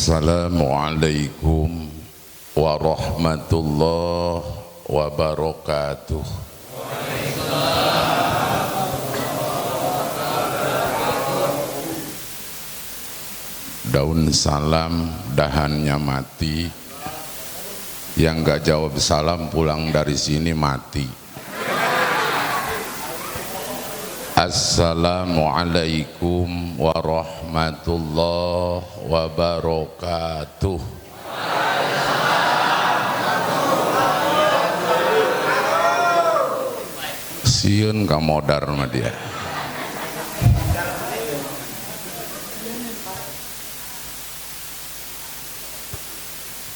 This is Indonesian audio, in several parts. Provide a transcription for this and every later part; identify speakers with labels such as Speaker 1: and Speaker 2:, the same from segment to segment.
Speaker 1: Assalamualaikum warahmatullahi wabarakatuh. Daun salam dahannya mati, yang gak jawab salam pulang dari sini mati. Assalamualaikum warahmatullahi wabarakatuh. Sieun ka modar mah dia.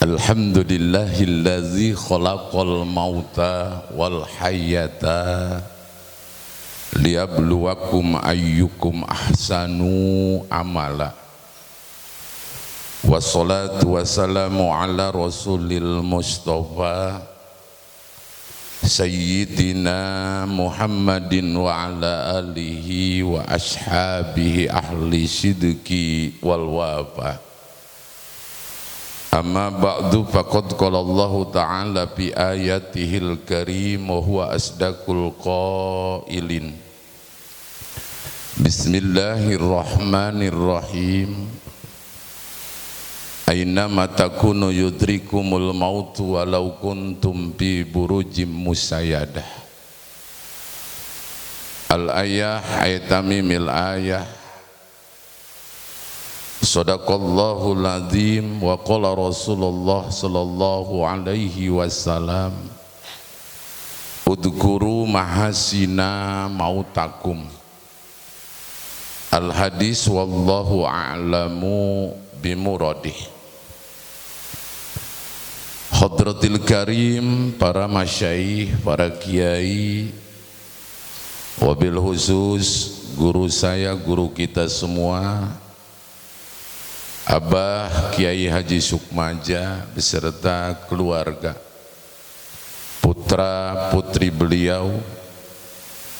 Speaker 1: Alhamdulillahillazi khalaqal mauta wal hayata liyabluwakum ayyukum ahsanu amala. Wassalatu wassalamu ala rasulil mustafa sayyidina Muhammadin wa ala alihi wa ashabihi ahli sidqi wal wafa. Amma ba'du faqad qala Allah ta'ala fi ayatihil karim wa huwa asdaqul qailin. Bismillahirrahmanirrahim. Aynama takunu yudrikumul mautu walau kuntum fi burujim musayyadah. Al-ayah aytamimil ayah. Sadaqallahul azim wa qala Rasulullah sallallahu alaihi wasallam udhkuru mahasina mautakum. Al hadis wallahu a'lamu bimuradih. Hadratil karim, para masyayikh, para kiai, wabil khusus guru saya, guru kita semua, Abah Kiai Haji Sukmaja beserta keluarga, putra putri beliau,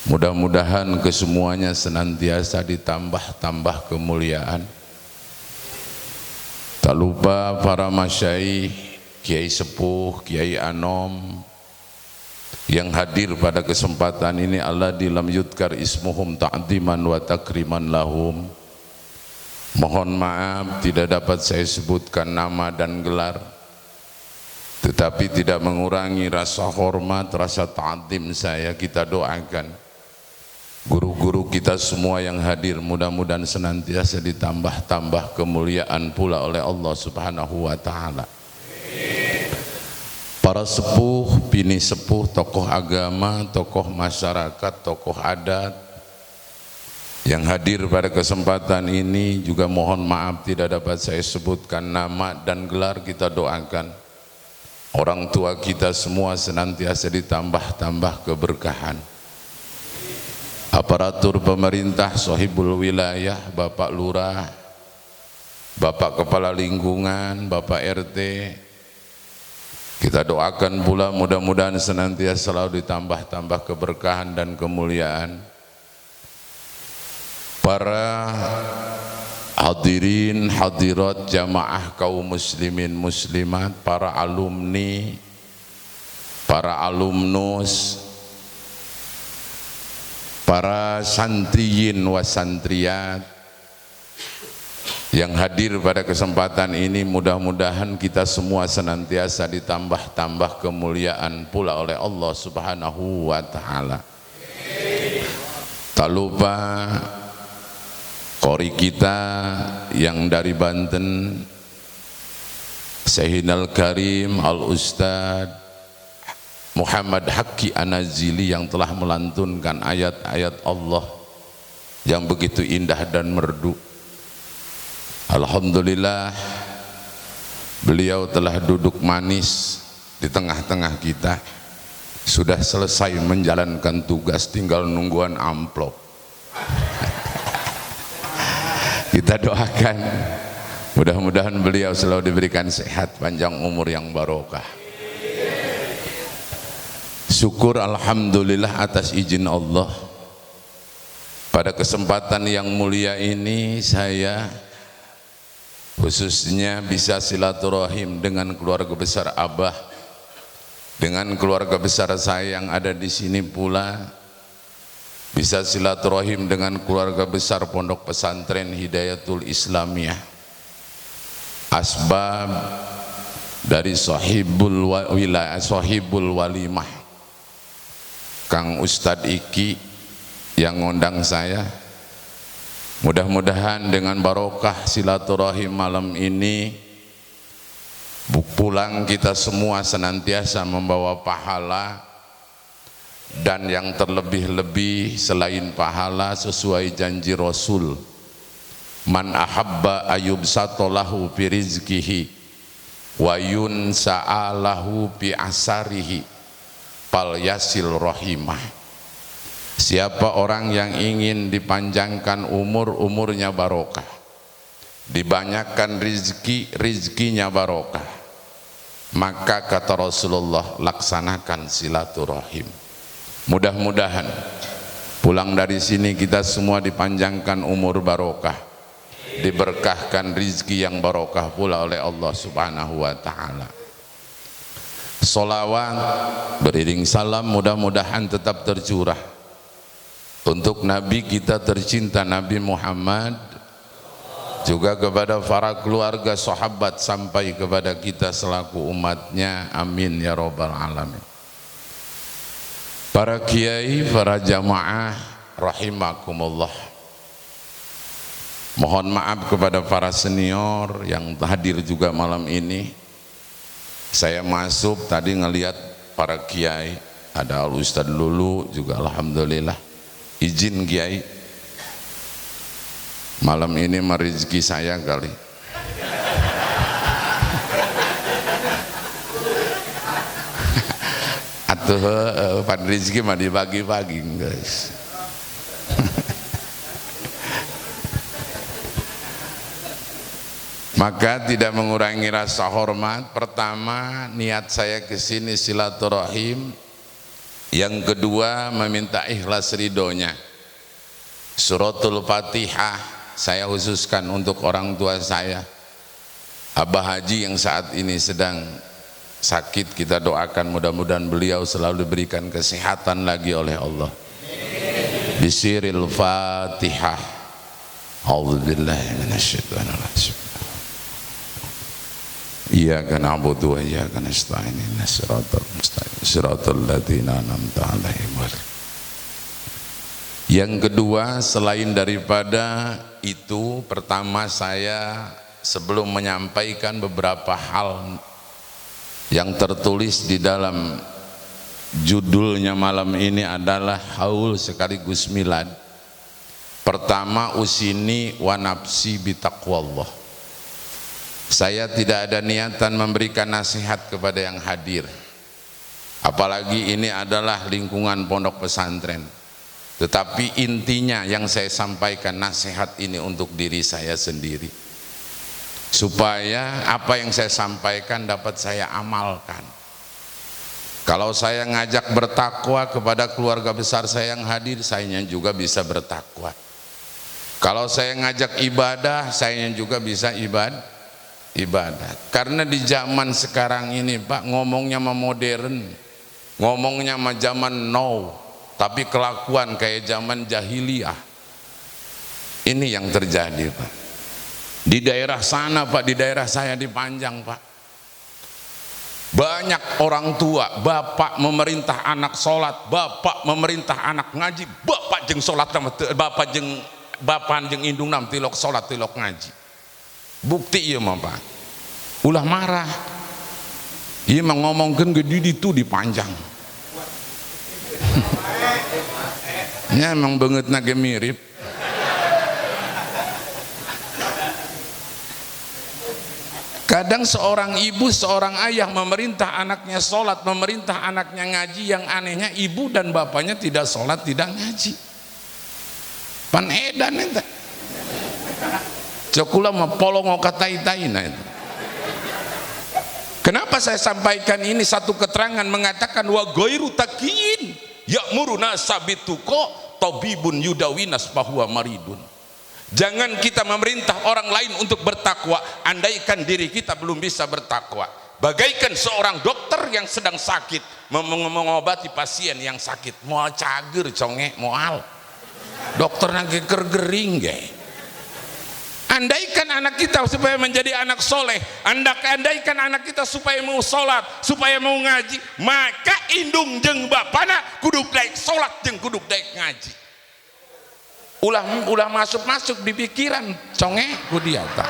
Speaker 1: mudah-mudahan kesemuanya senantiasa ditambah-tambah kemuliaan. Tak lupa para masyayikh, kiai sepuh, kiai anom yang hadir pada kesempatan ini. Allah dilam yudkar ismuhum ta'diman wa takriman lahum. Mohon maaf tidak dapat saya sebutkan nama dan gelar, tetapi tidak mengurangi rasa hormat, rasa ta'zim saya. Kita doakan guru-guru kita semua yang hadir, mudah-mudahan senantiasa ditambah-tambah kemuliaan pula oleh Allah Subhanahu wa ta'ala. Para sepuh, bini sepuh, tokoh agama, tokoh masyarakat, tokoh adat yang hadir pada kesempatan ini, juga mohon maaf tidak dapat saya sebutkan nama dan gelar. Kita doakan orang tua kita semua senantiasa ditambah-tambah keberkahan. Aparatur pemerintah, sahibul wilayah, Bapak Lurah, Bapak Kepala Lingkungan, Bapak RT, kita doakan pula mudah-mudahan senantiasa selalu ditambah-tambah keberkahan dan kemuliaan. Para hadirin hadirat jamaah kaum muslimin muslimat, para alumni, para alumnus, para santriyin wa santriyat yang hadir pada kesempatan ini, mudah-mudahan kita semua senantiasa ditambah-tambah kemuliaan pula oleh Allah Subhanahu wa ta'ala. Tak lupa qori kita yang dari Banten, Syekhul Karim Al-Ustad Muhammad Haqqi An-Nazili, yang telah melantunkan ayat-ayat Allah yang begitu indah dan merdu. Alhamdulillah, beliau telah duduk manis di tengah-tengah kita, sudah selesai menjalankan tugas, tinggal nungguan amplop. Kita doakan mudah-mudahan beliau selalu diberikan sehat, panjang umur yang barokah. Syukur alhamdulillah atas izin Allah, pada kesempatan yang mulia ini saya khususnya bisa silaturahim dengan keluarga besar Abah, dengan keluarga besar saya yang ada di sini pula, bisa silaturahim dengan keluarga besar Pondok Pesantren Hidayatul Islamiyah, asbab dari sahibul wilayah, sahibul walimah, Kang Ustadz Iki yang ngundang saya. Mudah-mudahan dengan barokah silaturahim malam ini, pulang kita semua senantiasa membawa pahala, dan yang terlebih-lebih selain pahala sesuai janji Rasul, man ahabba ayubsatolahu fi rizkihi wa yunsa'alahu fi asarihi fal yasil rahimah. Siapa orang yang ingin dipanjangkan umurnya barokah, dibanyakkan rizkinya barokah, maka kata Rasulullah, laksanakan silaturahim. Mudah-mudahan pulang dari sini kita semua dipanjangkan umur barokah, diberkahkan rizki yang barokah pula oleh Allah Subhanahu wa ta'ala. Sholawat beriring salam mudah-mudahan tetap tercurah untuk Nabi kita tercinta Nabi Muhammad, juga kepada para keluarga sahabat sampai kepada kita selaku umatnya, amin ya rabbal alamin. Para kiai, para jamaah rahimakumullah, mohon maaf kepada para senior yang hadir juga malam ini. Saya masuk tadi ngelihat para kiai, ada Al Ustadz Lulu juga, alhamdulillah. Izin kiai, malam ini merizki saya kali. Atuh pan rizki mah dibagi-bagi guys. Maka tidak mengurangi rasa hormat. Pertama, niat saya ke sini silaturahim. Yang kedua, meminta ikhlas ridhonya. Suratul Fatihah saya khususkan untuk orang tua saya, Abah Haji yang saat ini sedang sakit. Kita doakan mudah-mudahan beliau selalu diberikan kesehatan lagi oleh Allah. Bisiril Fatihah. A'udzubillahi minasyaitonir rajim. Iyyaka na'budu wa iyyaka nasta'in ihdinas siratal mustaqim siratal ladzina an'amta 'alaihim. Yang kedua, selain daripada itu, pertama saya sebelum menyampaikan beberapa hal yang tertulis di dalam judulnya malam ini adalah haul sekaligus milad. Pertama, usini wa nafsi bitaqwallah. Saya tidak ada niatan memberikan nasihat kepada yang hadir, apalagi ini adalah lingkungan pondok pesantren. Tetapi intinya yang saya sampaikan nasihat ini untuk diri saya sendiri, supaya apa yang saya sampaikan dapat saya amalkan. Kalau saya ngajak bertakwa kepada keluarga besar saya yang hadir, saya juga bisa bertakwa. Kalau saya ngajak ibadah, saya juga bisa ibadah. Karena di zaman sekarang ini Pak, ngomongnya mah modern, ngomongnya mah zaman now, tapi kelakuan kayak zaman jahiliyah. Ini yang terjadi Pak. Di daerah sana Pak, di daerah saya di Panjang Pak, banyak orang tua, bapak memerintah anak sholat, bapak memerintah anak ngaji, bapak jeng sholat, bapak jeng indung nam tilok sholat tilok ngaji. Bukti iya mah Pak, ulah marah iya mah ngomongkan gede itu di Panjang. Ya emang banget nage mirip. Kadang seorang ibu, seorang ayah memerintah anaknya sholat, memerintah anaknya ngaji. Yang anehnya ibu dan bapaknya tidak sholat, tidak ngaji. Pan edan itu cokula mah polong katai-taina itu. Kenapa saya sampaikan ini? Satu keterangan mengatakan wa ghairu taqiyin ya'muruna sabituko tabibun yudawinas bahwa maridun. Jangan kita memerintah orang lain untuk bertakwa andaikan diri kita belum bisa bertakwa. Bagaikan seorang dokter yang sedang sakit mengobati pasien yang sakit, moal cager conge moal dokter nage kergering ge. Andaikan anak kita supaya menjadi anak soleh, andaikan anak kita supaya mau sholat, supaya mau ngaji, maka indung jeung bapana kudu daek sholat jeung kudu daek ngaji. Ulah masuk di pikiran conge kudiata.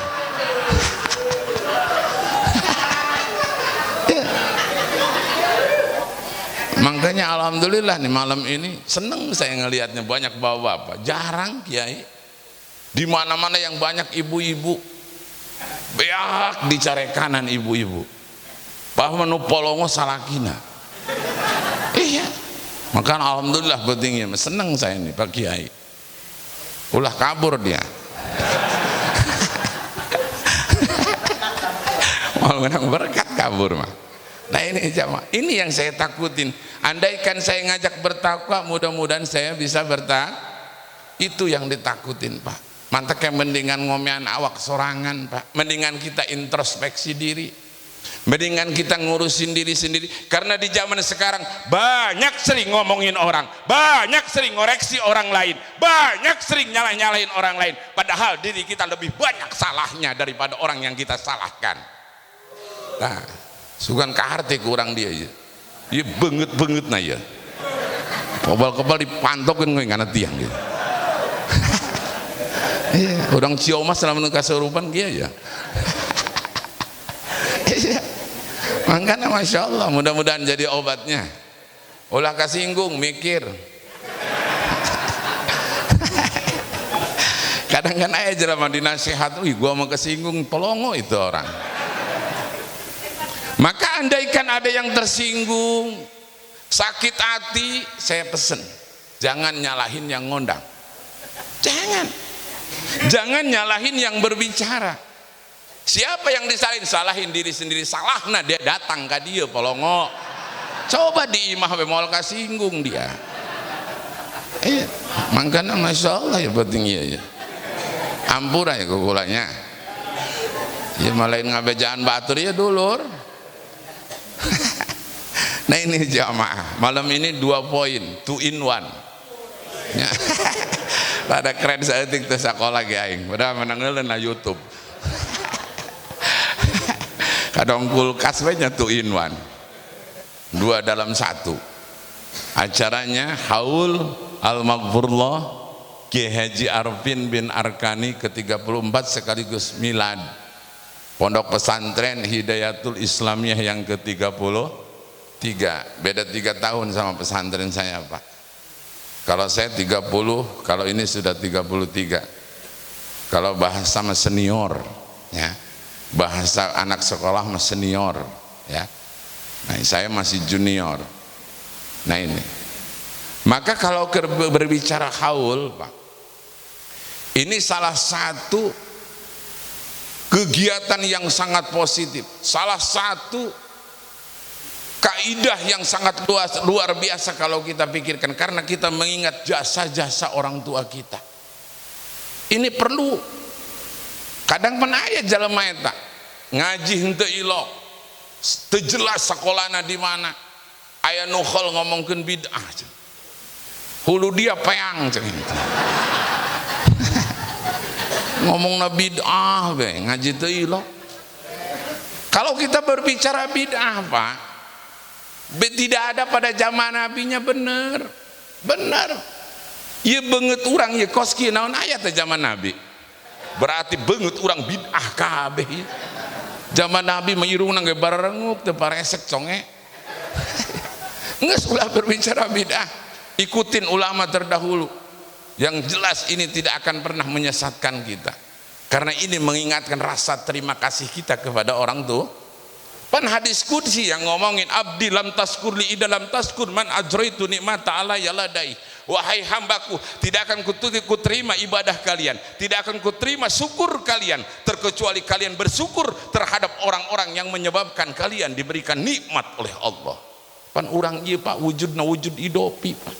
Speaker 1: Makanya alhamdulillah nih malam ini seneng saya ngelihatnya banyak bapak-bapak, jarang kiai. Di mana-mana yang banyak ibu-ibu, beak dicari kanan ibu-ibu. Bah menu polongo salakina. Iya. Maka alhamdulillah pentingnya seneng saya nih Pak Kiai. Ulah kabur dia. Mau menang berkat kabur mah. Nah ini jamaah, ini yang saya takutin. Andaikan saya ngajak bertakwa, mudah-mudahan saya bisa bertakwa. Itu yang ditakutin Pak. Mantaknya mendingan ngomean awak sorangan Pak. Mendingan kita introspeksi diri. Mendingan kita ngurusin diri sendiri. Karena di zaman sekarang banyak sering ngomongin orang, banyak sering ngoreksi orang lain, banyak sering nyalahin orang lain. Padahal diri kita lebih banyak salahnya daripada orang yang kita salahkan. Nah, sugan kaharte kurang dia ya. Dia benget nah ya. Kebal dipantokin gue ngana tiang gitu. Iya, orang cioma selama kesurupan dia ya. Makanya masya Allah, mudah-mudahan jadi obatnya. Ulah kasinggung mikir. Kadang-kadang aja jelema dinasihat, wih gua mau kesinggung, pelongo itu orang. Maka andaikan ada yang tersinggung, sakit hati, saya pesen, jangan nyalahin yang ngondang. Jangan nyalahin yang berbicara. Siapa yang salahin diri sendiri, salah nah dia datang ke dia polongo. Coba diimah bemol kasinggung dia. Makanya masya Allah ya pentingnya ya. Ampura ya kukulanya. Ya malain ngabejaan batur ya dulur. Nah ini jamaah, malam ini 2 poin, 2 in 1. Ya. Pada keren saya tiktok sekolah aing, udah menanggalan na YouTube. Kadang kulkas banyak 2 in 1, 2 dalam 1. Acaranya Haul Al-Maghfurullah Ki Haji Arfin bin Arkani ke-34 sekaligus milad Pondok Pesantren Hidayatul Islamiyah yang ke-33. Beda 3 tahun sama pesantren saya Pak. Kalau saya 30, kalau ini sudah 33. Kalau bahasa mas senior ya. Bahasa anak sekolah mas senior ya. Nah, saya masih junior. Nah ini. Maka kalau berbicara haul, Pak. Ini salah satu kegiatan yang sangat positif. Salah satu kaidah yang sangat luar biasa kalau kita pikirkan, karena kita mengingat jasa-jasa orang tua kita. Ini perlu. Kadang pernah aya jelema eta ngaji henteu ilok, teu jelas sakolana di mana. Aya nu khol ngomongkeun bid'ah. Hulu dia peang cenah. Ngomongna bid'ah we, ngaji teu ilok. Kalau kita berbicara bid'ah, Pak, tidak ada pada zaman nabinya, bener ya banget orang ya koski naon ayat zaman nabi berarti banget orang bid'ah kabeh ya. Zaman nabi mengirung nangge barengup teu paresek conge. Nggak sulah berbicara bid'ah, ikutin ulama terdahulu yang jelas ini tidak akan pernah menyesatkan kita, karena ini mengingatkan rasa terima kasih kita kepada orang tua. Pan hadis qudsi yang ngomongin abdi lam taskur li idalam taskur man ajraitu nikmata ala yaladai. Wahai hambaku, tidak akan kuterima ibadah kalian, tidak akan kuterima syukur kalian, terkecuali kalian bersyukur terhadap orang-orang yang menyebabkan kalian diberikan nikmat oleh Allah. Pan urang ieu Pak wujudna wujud idopi Pak.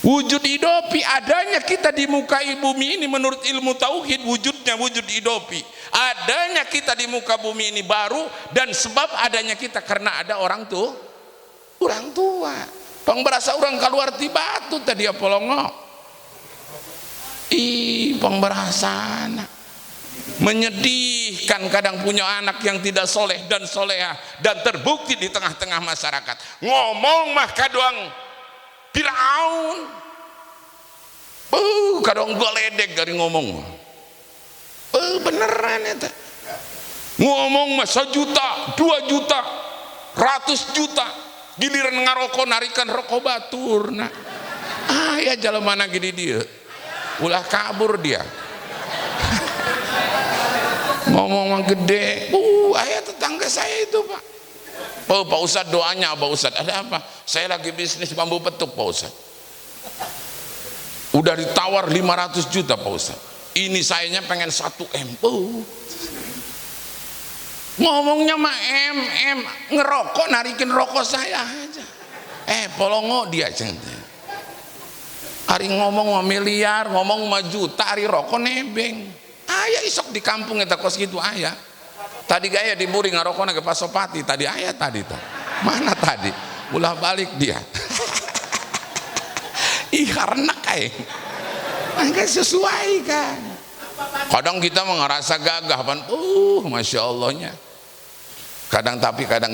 Speaker 1: Wujud idopi, adanya kita di muka bumi ini menurut ilmu tauhid, wujudnya wujud idopi. Adanya kita di muka bumi ini baru, dan sebab adanya kita karena ada orang tua. Pang berasa orang keluar ti batu tadi apolongo. Pang berasa menyedihkan kadang punya anak yang tidak soleh dan soleha, dan terbukti di tengah-tengah masyarakat. Ngomong mah kadoang Firaun, kadang goledek dari ngomong, beneran itu. Ngomong mah 1 juta, 2 juta, 100 juta, giliran ngarokok narikan rokok batur. Nah, ya jalan mana gini dia, ulah kabur dia. Ngomong gede, ayah tetangga saya itu Pak. Pak Ustadz doanya Pak Ustadz, ada apa? Saya lagi bisnis bambu petuk Pak Ustadz. Udah ditawar 500 juta Pak Ustadz. Ini sayanya pengen 1 M. Ngomongnya mah M, ngerokok narikin rokok saya aja. Polongo dia centang. Hari ngomong 1 miliar, ngomong 1 juta, hari rokok nebeng. Ayah isok di kampung eta kos gitu ayah. Tadi gaya diburi ngarokona ke Pasopati tadi ayah tadi tuh. Mana tadi? Ulah balik dia. Karena kayak enggak sesuai kan. Kadang kita ngerasa gagah pan, masya Allahnya. Kadang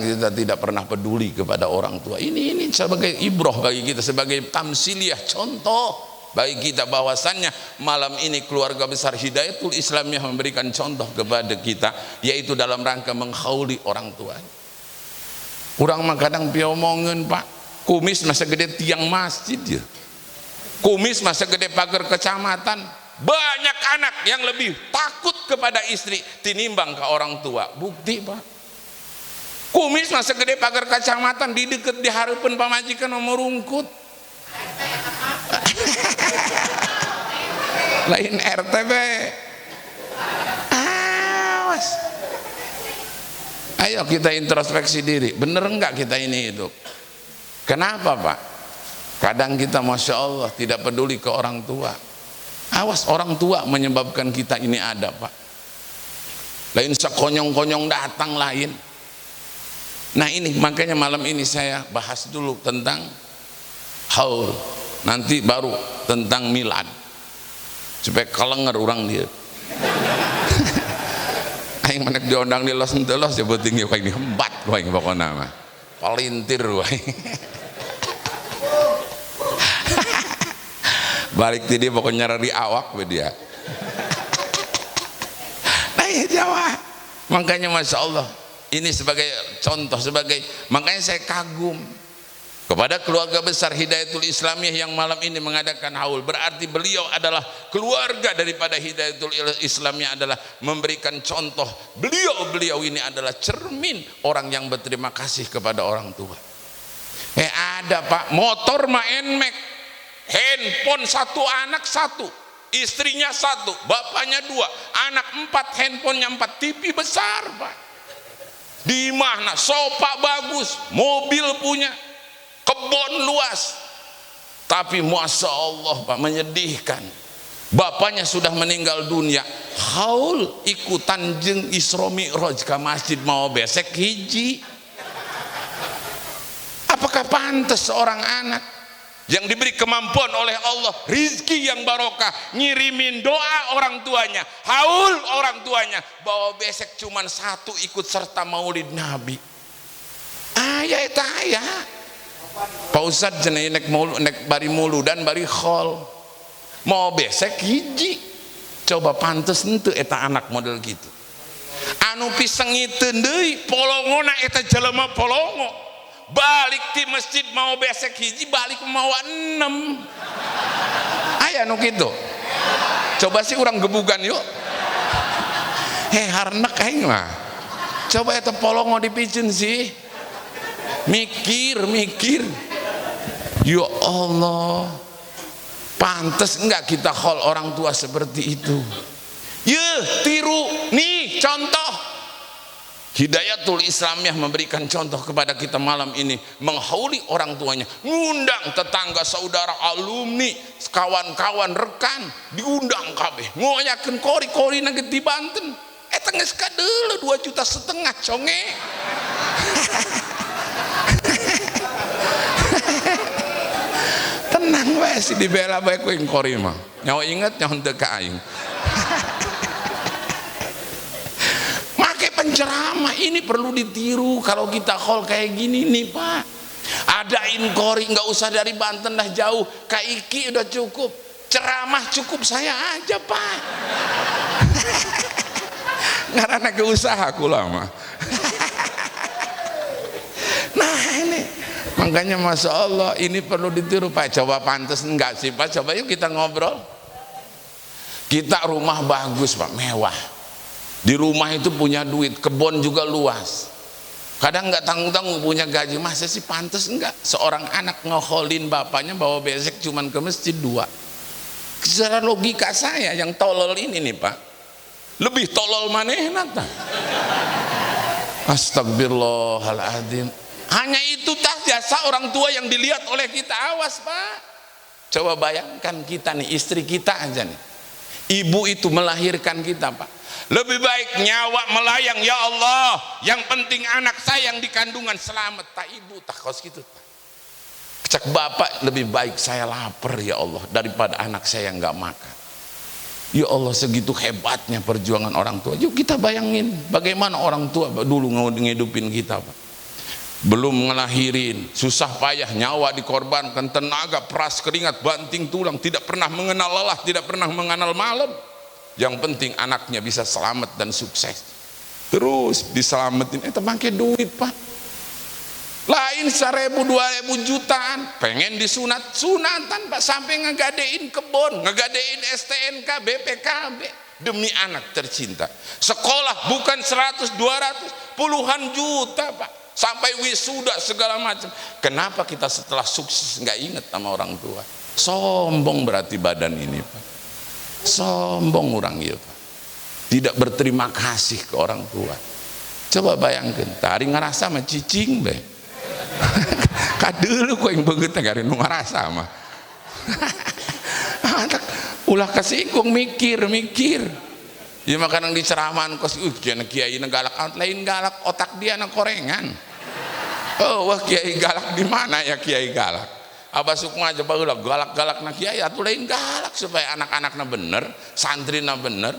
Speaker 1: kita tidak pernah peduli kepada orang tua. Ini sebagai ibroh bagi kita, sebagai tamsiliyah, contoh bagi kita bahwasannya malam ini keluarga besar Hidayatul Islamiyah memberikan contoh kepada kita, yaitu dalam rangka menghauli orang tua. Orang mah kadang piomongin Pak, kumis masa gede tiang masjid ya, kumis masa gede pagar kecamatan. Banyak anak yang lebih takut kepada istri tinimbang ke orang tua. Bukti Pak, kumis masa gede pagar kecamatan di deket di harapan pamajikan nomor rungkut. Lain RTB. Awas. Ayo kita introspeksi diri, bener enggak kita ini hidup? Kenapa Pak? Kadang kita masya Allah tidak peduli ke orang tua. Awas, orang tua menyebabkan kita ini ada Pak. Lain sekonyong-konyong datang lain. Nah ini makanya malam ini saya bahas dulu tentang haul, nanti baru tentang milad, supaya kelenger orang dia. Aing manek diondang di los entelos ya penting ya kayak ini hembat kayak pokoknya mah palintir wae. Balik ti dia pokoknya nyari awak be dia. Nah ya Jawa, makanya masya Allah ini sebagai contoh, makanya saya kagum kepada keluarga besar Hidayatul Islamiyah yang malam ini mengadakan haul. Berarti beliau adalah keluarga daripada Hidayatul Islamiyah, adalah memberikan contoh. Beliau ini adalah cermin orang yang berterima kasih kepada orang tua. Ada Pak, motor mah NMAX, handphone 1 anak 1, istrinya 1, bapaknya 2, anak 4, handphonenya 4, TV besar Pak. Di mana sofa bagus, mobil punya, kebun luas. Tapi masya Allah Pak, menyedihkan, bapaknya sudah meninggal dunia. Haul ikutan jeung Isra Mi'raj ke masjid mau besek hiji. Apakah pantas seorang anak yang diberi kemampuan oleh Allah, rizki yang barokah, ngirimin doa orang tuanya, haul orang tuanya, bawa besek cuman 1 ikut serta maulid Nabi? Ayah itu ayah. Pak Ustadz jenai nek bari mulu dan bari khol, mau besek hiji. Coba pantes ente eta anak model gitu. Anu pisengiteun deui polongona eta jelema polongo. Balik di masjid mau besek hiji, balik mau 6. Aya nu kitu. Coba sih orang gebugan yuk. Harnak aing mah. Coba eta polongo dipicen sih. Mikir. Ya Allah, pantas enggak kita khol orang tua seperti itu? Ya tiru nih contoh Hidayatul Islamiyah memberikan contoh kepada kita malam ini, menghauli orang tuanya, ngundang tetangga, saudara, alumni, kawan-kawan, rekan, diundang kabeh, ngoyakeun kori-kori nangget di Banten. Eta geus kadeuleu 2,5 juta conge. Tenang wae si dibela bae ku kori mah. Nyawa inget nyawa teu ka aing. Penceramah ini perlu ditiru. Kalau kita call kayak gini nih Pak, adain kori, nggak usah dari Banten dah jauh, Kaiki udah cukup, ceramah cukup saya aja Pak. Ngarana ke usaha aku lama. Nah ini makanya Masya Allah ini perlu ditiru Pak. Coba pantas enggak sih Pak, coba yuk kita ngobrol. Kita rumah bagus Pak, mewah. Di rumah itu punya duit, kebun juga luas. Kadang nggak tanggung-tanggung punya gaji. Masa sih pantas enggak seorang anak ngeholin bapaknya bawa besek cuman ke masjid 2? Secara logika saya yang tolol ini nih Pak, lebih tolol manehna tah. Astagfirullahaladzim. Hanya itu tah jasa orang tua yang dilihat oleh kita. Awas Pak. Coba bayangkan kita nih, istri kita aja nih, ibu itu melahirkan kita Pak, lebih baik nyawa melayang ya Allah, yang penting anak saya yang di kandungan selamat. Tak ibu tak kos gitu. Cek bapak, lebih baik saya lapar ya Allah daripada anak saya yang nggak makan. Ya Allah, segitu hebatnya perjuangan orang tua. Yuk kita bayangin bagaimana orang tua dulu ngehidupin kita Pak. Belum ngelahirin, susah payah, nyawa dikorbankan, tenaga, peras, keringat, banting tulang, tidak pernah mengenal lelah, tidak pernah mengenal malam. Yang penting anaknya bisa selamat dan sukses. Terus diselamatin, pakai duit Pak. Lain 1.000, 2.000 jutaan, pengen disunat, sunatan Pak, sampai ngegadein kebun, ngegadein STNK, BPKB demi anak tercinta. Sekolah bukan 100, 200, puluhan juta Pak, sampai wisuda segala macam. Kenapa kita setelah sukses nggak inget sama orang tua? Sombong berarti badan ini Pak. Sombong orang ya Pak, tidak berterima kasih ke orang tua. Coba bayangkan tari ngerasa sama cicing be. Kadulu kok yang begitu gak ada ngerasa mah. Ulah kesinggung mikir ya, makanan di ceramahan kos kiai galak, lain galak, otak dia anak korengan. Oh wah kiai galak di mana ya kiai galak? Abah Sukma aja baheula galak-galak na kiai atuh lain galak supaya anak-anakna bener, santrina bener.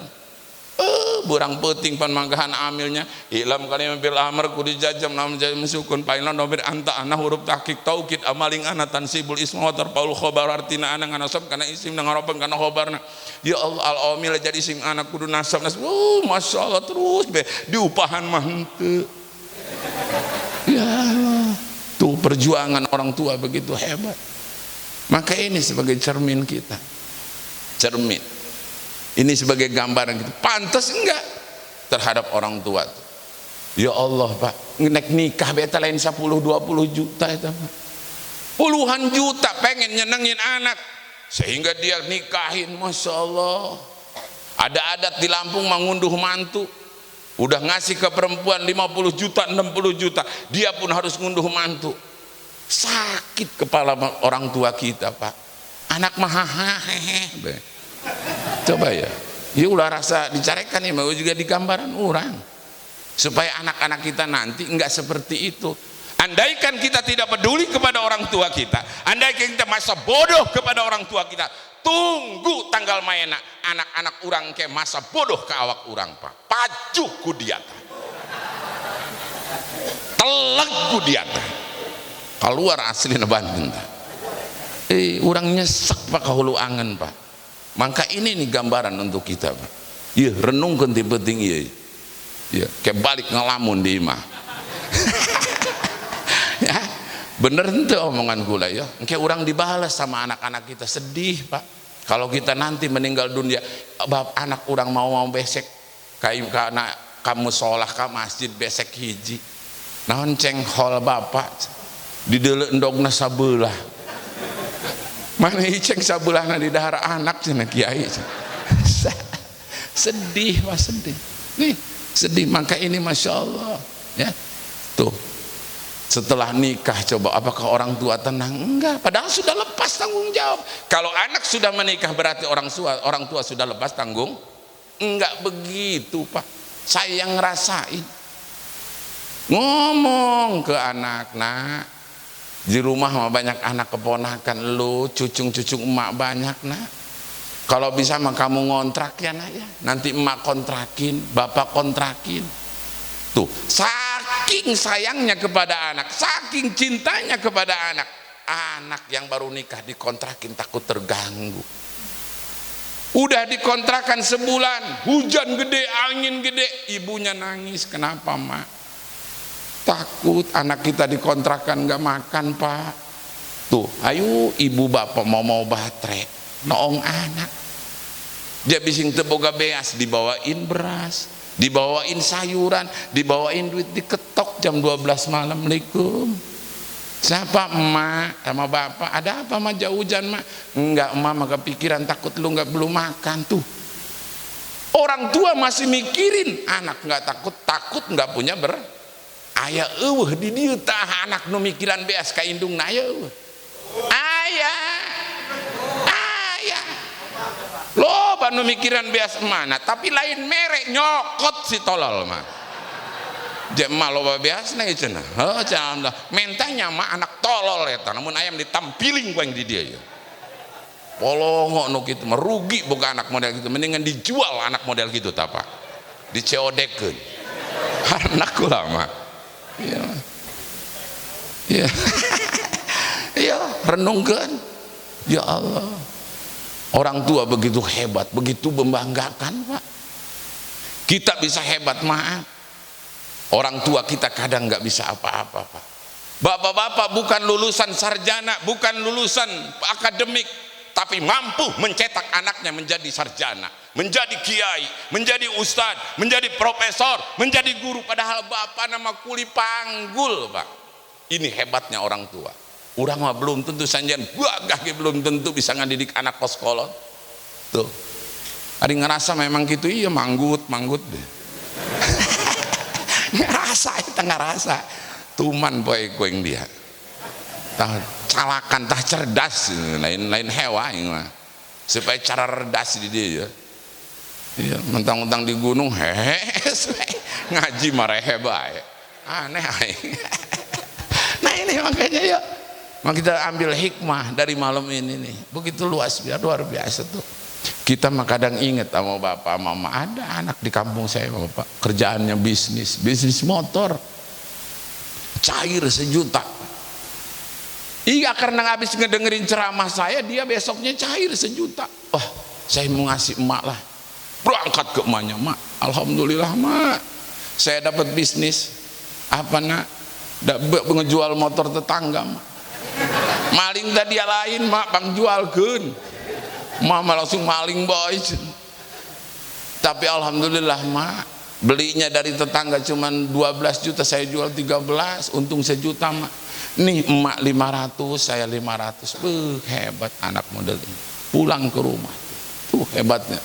Speaker 1: Burang peuting pan manggahan amilnya ilam kali bil amr kudu jajam nam jajam sukun pailan nomor anta ana huruf tahqiq taukid amaling ana tansibul isma wa tarfaul khabar artina ana nganasab kana isim ngaropen kana khabarna. Ya Allah al amil jadi isim ana kudu nasab masyaallah terus be diupahan mah henteu. Ya Allah, tuh perjuangan orang tua begitu hebat. Maka ini sebagai cermin kita, cermin ini sebagai gambaran kita, pantas enggak terhadap orang tua. Ya Allah Pak, nek nikah beta lain 10-20 juta itu Pak, puluhan juta pengen nyenengin anak sehingga dia nikahin. Masya Allah, ada adat di Lampung mengunduh mantu, udah ngasih ke perempuan 50 juta 60 juta, dia pun harus ngunduh mantu. Sakit kepala orang tua kita Pak, anak mah hehehe. Coba ya ulah rasa dicarekan ya, mau juga di gambaran orang supaya anak-anak kita nanti enggak seperti itu. Andaikan kita tidak peduli kepada orang tua kita, andaikan kita masa bodoh kepada orang tua kita, tunggu tanggal mainan anak-anak orang ke masa bodoh ke awak orang Pak, pajuh ku dia telak ku dia keluar asli Banten. Orang nyesek Pak kahulu angen Pak. Maka ini nih gambaran untuk kita Pak. Iya renung kan penting iya. Ya kayak balik ngelamun di imah. Ya bener ente omongan gula ya. Kayak orang dibalas sama anak-anak kita, sedih Pak. Kalau kita nanti meninggal dunia, anak orang mau besek kayak karena kamu sholah ke masjid besek hiji. Naon cenghol bapak di deleu endogna sabelah. Mana iceng sabulahna di dahar anak cenah kiai. Sedih Pak, sedih. Nih Sedih. Maka ini Masya Allah ya. Tuh setelah nikah coba apakah orang tua tenang? Enggak, padahal sudah lepas tanggung jawab. Kalau anak sudah menikah berarti orang tua sudah lepas tanggung. Enggak begitu Pak, saya yang ngerasain. Ngomong ke anak, nak di rumah mah banyak anak keponakan lu, cucung-cucung emak banyak nak. Kalau bisa mah kamu ngontrak ya nak ya. Nanti emak kontrakin, bapak kontrakin. Tuh, saking sayangnya kepada anak, saking cintanya kepada anak. Anak yang baru nikah dikontrakin takut terganggu. Udah dikontrakan sebulan, hujan gede, angin gede, ibunya nangis. Kenapa mak? Takut anak kita dikontrakan nggak makan Pak. Tuh, ayo ibu bapak mau baterai, noong anak. Dia bising teboga beas, dibawain beras, dibawain sayuran, dibawain duit, diketok jam 12 malam. Assalamualaikum. Siapa emak sama bapak? Ada apa mah jauh hujan mak? Enggak emak, mah kepikiran takut lu nggak belum makan. Tuh, orang tua masih mikirin anak, nggak takut nggak punya ayah di dieu tah anak nu mikiran beas ka indungna aya ayah loba nu mikiran beas mana, tapi lain merek nyokot si tolol mah. Jek mah loba beasna ieu cenah. Heuh cenah mentanya mah anak tolol eta, namun ayam ditampiling kuing di dia ya. Polongo nu kitu mah rugi boga anak model gitu, mendingan dijual anak model gitu tah Pak. Diceodekeun. Anak kula mah. Iya. Iya. Iya, renungkan. Ya Allah. Orang tua begitu hebat, begitu membanggakan Pak. Kita bisa hebat maaf. Orang tua kita kadang nggak bisa apa-apa Pak. Bapak-bapak bukan lulusan sarjana, bukan lulusan akademik, tapi mampu mencetak anaknya menjadi sarjana, menjadi kiai, menjadi ustadz, menjadi profesor, menjadi guru. Padahal bapak nama kuli panggul Pak. Ini hebatnya orang tua. Urang mah belum tentu sanjian gagah belum tentu bisa ngadidik anak kos kolot. Tuh, ada ngerasa memang gitu, iya manggut deh. Ngerasa itu ngerasa tuman boy kuing dia. Tah calakan, tah cerdas, lain hewan mah. Supaya cara cerdas di dia ya. Iya, mentang-mentang di gunung ngaji marehe bae. Aneh aing. Nah ini makanya ya, maka kita ambil hikmah dari malam ini nih. Begitu luas, luar biasa tuh. Kita mah kadang inget sama bapak mama, ada anak di kampung saya bapak, kerjaannya bisnis motor, cair 1 juta. Iya, karena habis ngedengerin ceramah saya, dia besoknya cair 1 juta. Oh, saya mau ngasih emak lah. Berangkat ke emaknya, mak, alhamdulillah mak, saya dapat bisnis. Apa nak? Ngejual motor tetangga mak. Maling dah dia lain mak, bang jualkeun. Mama langsung maling boys. Tapi alhamdulillah mak, belinya dari tetangga cuman 12 juta, saya jual 13, untung 1 juta mak. Nih emak 500, saya 500. Hebat anak model ini. Pulang ke rumah, tuh hebatnya.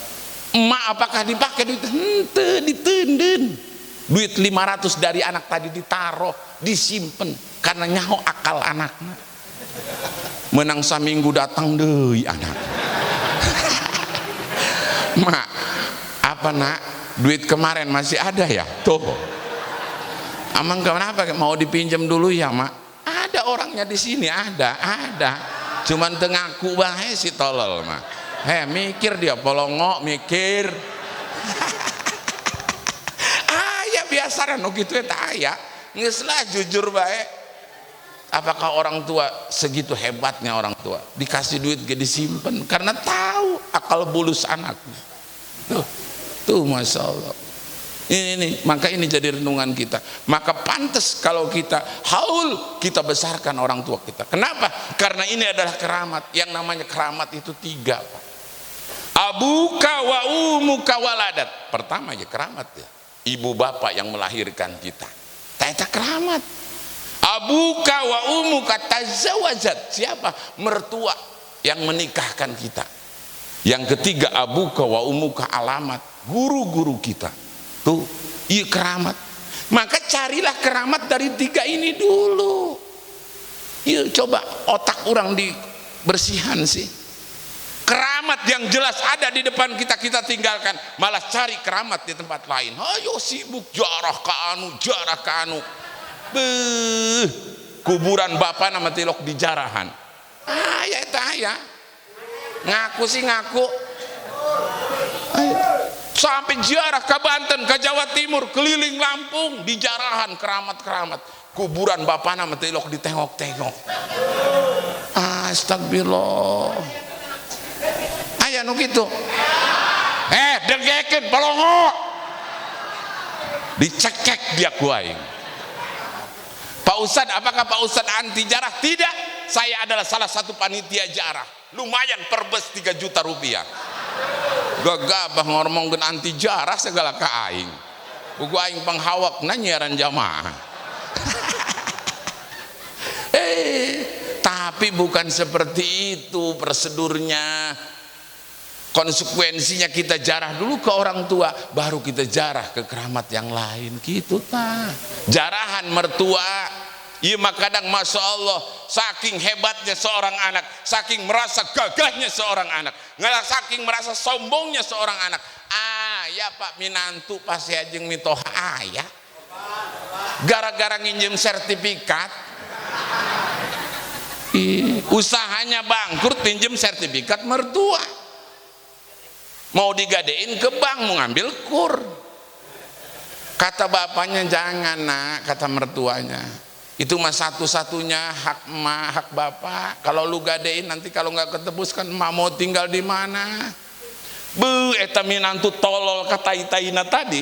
Speaker 1: Emak apakah dipakai duit? Henteu, ditenden. Duit 500 dari anak tadi ditaruh, disimpen, karena nyaho akal anaknya. Menang saminggu datang deui anak. Mak, apa nak? Duit kemarin masih ada ya? Tuh. Amang kenapa? Mau dipinjam dulu ya mak? Ada orangnya di sini, ada. Cuman tengaku bae si tolol mah. Mikir dia polongo, mikir. Ya biasa nu kitu eta aya. Geus lah jujur bae. Apakah orang tua segitu hebatnya orang tua? Dikasih duit gak disimpan karena tahu akal bulus anaknya. Tuh Masya Allah. Ini maka ini jadi renungan kita. Maka pantas kalau kita haul, kita besarkan orang tua kita. Kenapa? Karena ini adalah keramat. Yang namanya keramat itu 3 Pak. Abuka wa umuka waladat. Pertama ya keramat ya. Ibu bapak yang melahirkan kita. Eta keramat. Abuka wa umuka tazawajat. Siapa? Mertua yang menikahkan kita. Yang ketiga abuka wa umuka alamat, guru-guru kita. Tuh Iya keramat. Maka carilah keramat dari 3 ini dulu. Yuk coba otak orang dibersihan sih. Keramat yang jelas ada di depan kita, kita tinggalkan, malah cari keramat di tempat lain. Ayo sibuk jarah ke anu, jarah ke anu. Beuh, kuburan bapak nama tilok di jarahan. Ya itu ya. Ngaku sih ngaku. Ayo. Sampai jarah ke Banten, ke Jawa Timur, keliling Lampung, di jarahan keramat-keramat. Kuburan bapak nama tilok ditengok-tengok. Astagfirullah. Aya nu kitu. Degekeun palongo. Dicekek dia ku aing. Pak Ustad, apakah Pak Ustad anti jarah? Tidak. Saya adalah salah satu panitia jarah. Lumayan per bus 3 juta rupiah. Gagabah ngomongkeun anti jarah segala ka aing. Kugu aing panghawakna nyiaran jamaah. Tapi bukan seperti itu prosedurnya. Konsekuensinya kita jarah dulu ke orang tua, baru kita jarah ke keramat yang lain gitu ta. Jarahan mertua. Iya mah kadang masya Allah, saking hebatnya seorang anak, saking merasa gagahnya seorang anak, saking merasa sombongnya seorang anak. Ya Pak minantu pasti ajeng mitoha ya. Gara-gara nginjem sertifikat, usahanya bangkrut, pinjem sertifikat mertua. Mau digadein ke bank, mau ngambil kur. Kata bapaknya jangan nak, kata mertuanya. Itu mah satu-satunya hak emak, hak bapak. Kalau lu gadein nanti kalau nggak ketebus kan emak mau tinggal di mana? Eta minantu tolol kata itaina tadi.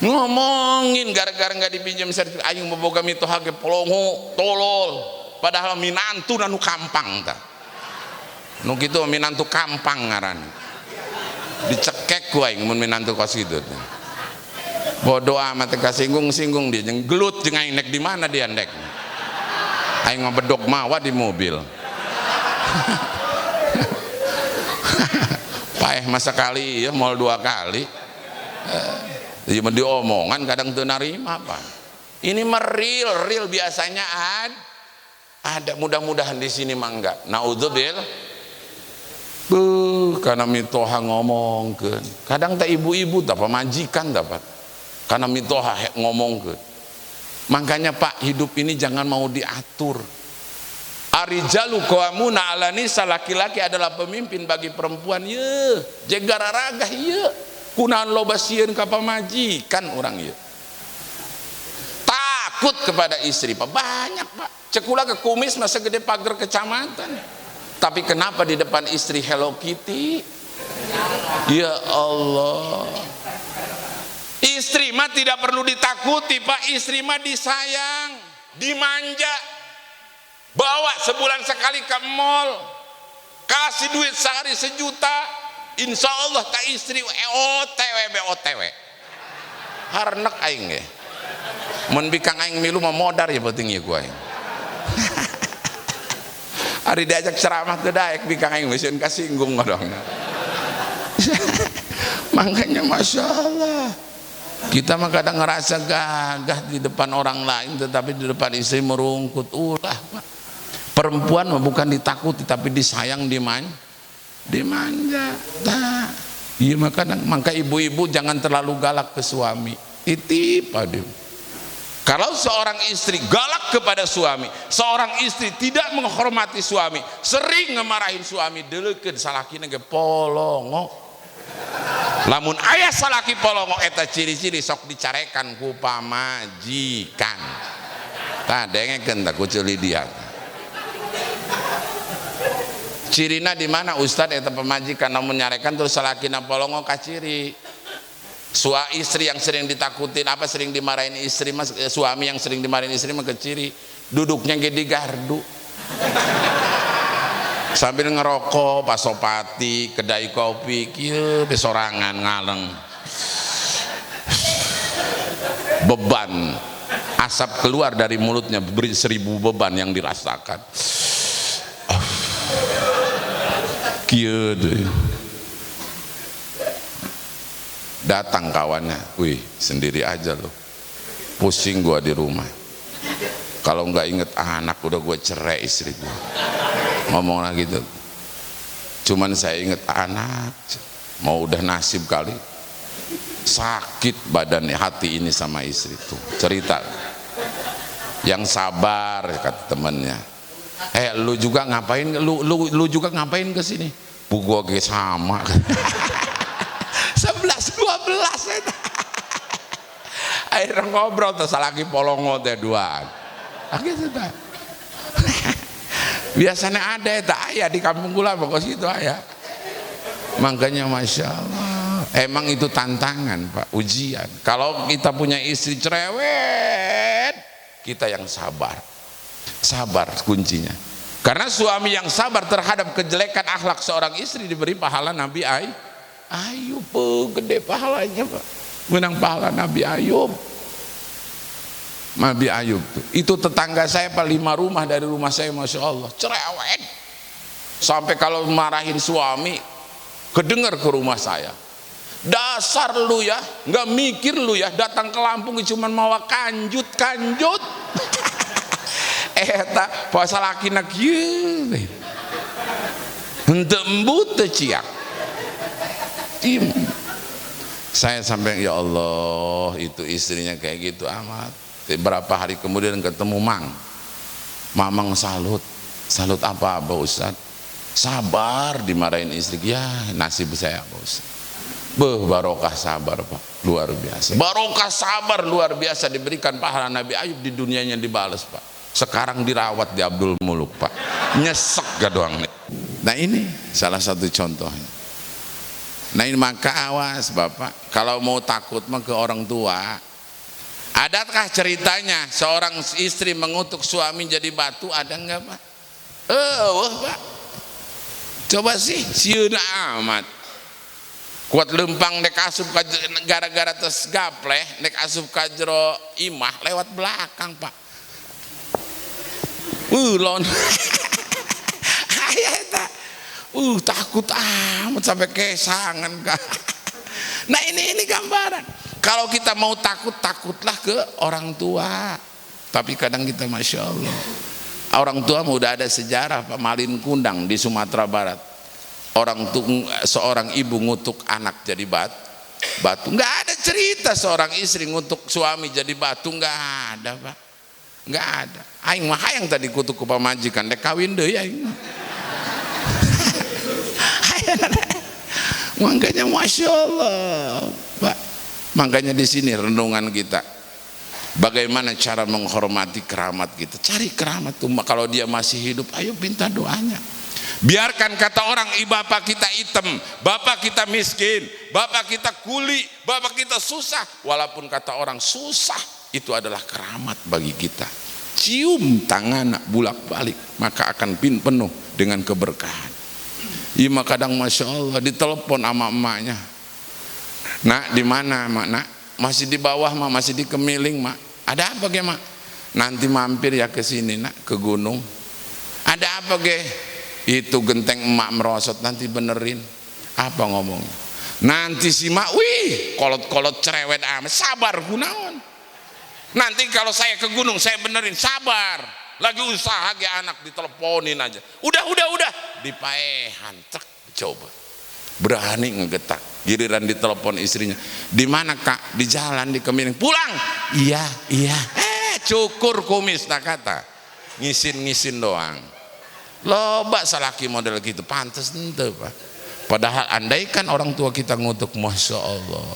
Speaker 1: Ngomongin gara-gara nggak dipinjam sertifikat, aing boboga mitoha ge polongo, tolol. Padahal minantu nanu kampang ta. Nu kitu minantu kampang ngaran. Dicekek ku aing mun minantu kos kitu. Bodoh amat teh kasinggung-singgung dia jeung gelut jeung aing nek di mana dia ndek. Aing ngobedog mawa di mobil. Paeh masa kali ya moal 2 kali. Ieu mah diomongan kadang teu narima Pak. Ini mah real biasanya ada, mudah-mudahan di sini mah enggak. Naudzubillah. Karena mitoha ngomongkeun. Kadang tak ibu-ibu tak pemajikan dapat. Karena mitoha ngomongkeun. Makanya Pak, hidup ini jangan mau diatur. Arijalu qawamuna 'ala nisa, laki-laki adalah pemimpin bagi perempuan. Ye, jegara ragah ye. Kunaon loba sieun ka pamajikan urang ye. Takut kepada istri Pak, banyak Pak. Cekula ke kumis masa gede pagar kecamatan. Tapi kenapa di depan istri Hello Kitty? Ya Allah. Istri mah tidak perlu ditakuti Pak, istri mah disayang, dimanja. Bawa sebulan sekali ke mall, kasih duit sehari 1 juta, insya Allah tak istri OTW. Harnek aing ge. Mun bikang aing milu mah modar ya penting ya gua aing. Hari diajak ceramah ke daek bikang aing mesin kasinggung dong. Makanya masya Allah, kita mah kadang ngerasa gagah di depan orang lain, tetapi di depan istri merungkut. Ulah Pak. Perempuan mah bukan ditakuti tapi disayang, dimanja. Nah, iya maka ibu-ibu jangan terlalu galak ke suami. Titip aduh. Kalau seorang istri galak kepada suami, seorang istri tidak menghormati suami, sering ngemarahin suami, deleukeun salakina ge polongo. Lamun aya salaki polongo eta ciri-ciri sok dicarekan ku pamajikan. Tah dengekeun tah ku ceuli dia. Cirina di mana Ustad eta pamajikan namun nyarekan terus salakina polongo ka ciri. Istri yang sering ditakutin apa sering dimarahin istri mas, suami yang sering dimarahin istri mah keciri duduknya gede gardu sambil ngerokok pasopati kedai kopi kieu besorangan ngaleng beban asap keluar dari mulutnya 1000 beban yang dirasakan kieu Datang kawannya, wih sendiri aja loh, pusing gua di rumah. Kalau nggak inget anak udah gue cerai istri gue. Ngomong lagi tuh, cuman saya inget anak, mau udah nasib kali. Sakit badannya, hati ini sama istri tuh cerita. Yang sabar kata temennya. Lu juga ngapain? Lu juga ngapain ke sini? Bu gua ge sama. 11-12 akhirnya ngobrol terus lagi polongo teh duaan. Gitu dah. Biasanya ada eta aya di kampung gula pokok situ aya. Makanya Masya Allah, emang itu tantangan Pak, ujian. Kalau kita punya istri cerewet, kita yang sabar. Sabar kuncinya. Karena suami yang sabar terhadap kejelekan akhlak seorang istri diberi pahala Nabi Ayub. Gede pahalanya Pak, menang pahala Nabi Ayub. Nabi Ayub itu tetangga saya Pak, 5 rumah dari rumah saya, Masya Allah, cerewet. Sampai kalau marahin suami kedengar ke rumah saya. Dasar lu ya, nggak mikir lu ya, datang ke Lampung cuman mau kanjut. Eta puasa laki nak ye, henteu embut teu ciak. Saya sampai ya Allah, itu istrinya kayak gitu amat. Berapa hari kemudian ketemu Mamang salut apa Pak Ustadz? Sabar dimarahin istri, ya nasib saya Pak Ustadz. Barokah sabar Pak, luar biasa. Barokah sabar luar biasa, diberikan pahala Nabi Ayub, di dunianya dibalas Pak. Sekarang dirawat di Abdul Muluk Pak, nyesek gak doang nih. Nah ini salah satu contohnya. Nah ini maka awas Bapak, kalau mau takut mah ke orang tua. Adakah ceritanya seorang istri mengutuk suami jadi batu, ada enggak Pak? Pak, coba sih sieun amat. Kuat lempang dek asup gara-gara tes gapleh, dek asup ka jero imah lewat belakang Pak. Lon. Ayata. Takut amat sampai kesangan Kak. Nah ini gambaran. Kalau kita mau takutlah ke orang tua. Tapi kadang kita Masya Allah, orang tua udah ada sejarah Pak, Malin Kundang di Sumatera Barat. Seorang ibu ngutuk anak jadi batu. Nggak ada cerita seorang istri ngutuk suami jadi batu, nggak ada Pak, nggak ada. Aing mah hayang tadi kutuk ke pamajikan dek kawin deui aing. Makanya Masya Allah Pak, makanya di sini renungan kita, bagaimana cara menghormati keramat kita. Cari keramat tuh, kalau dia masih hidup, ayo minta doanya. Biarkan kata orang, bapak kita hitam, bapak kita miskin, bapak kita kuli, bapak kita susah. Walaupun kata orang susah, itu adalah keramat bagi kita. Cium tangan bulak balik, maka akan penuh dengan keberkahan. Ima kadang Masya Allah ditelepon sama emaknya, nak di mana mak? Nak masih di bawah mak, masih di Kemiling mak. Ada apa ge mak? Nanti mampir ya ke sini nak, ke gunung. Ada apa ge? Itu genteng emak merosot, nanti benerin. Apa ngomongnya? Nanti si mak, wih kolot-kolot cerewet amat, sabar gunawan. Nanti kalau saya ke gunung saya benerin, sabar. Lagi usaha ge anak diteleponin aja. Udah dipaehan, coba. Berani ngegetak. Giliran ditelepon istrinya, di mana Kak? Di jalan di Kemiling. Pulang? Iya. Cukur kumis tak kata. Ngisin doang. Loba salaki model gitu, pantes ente Pak. Padahal andaikan orang tua kita ngutuk, Masya Allah,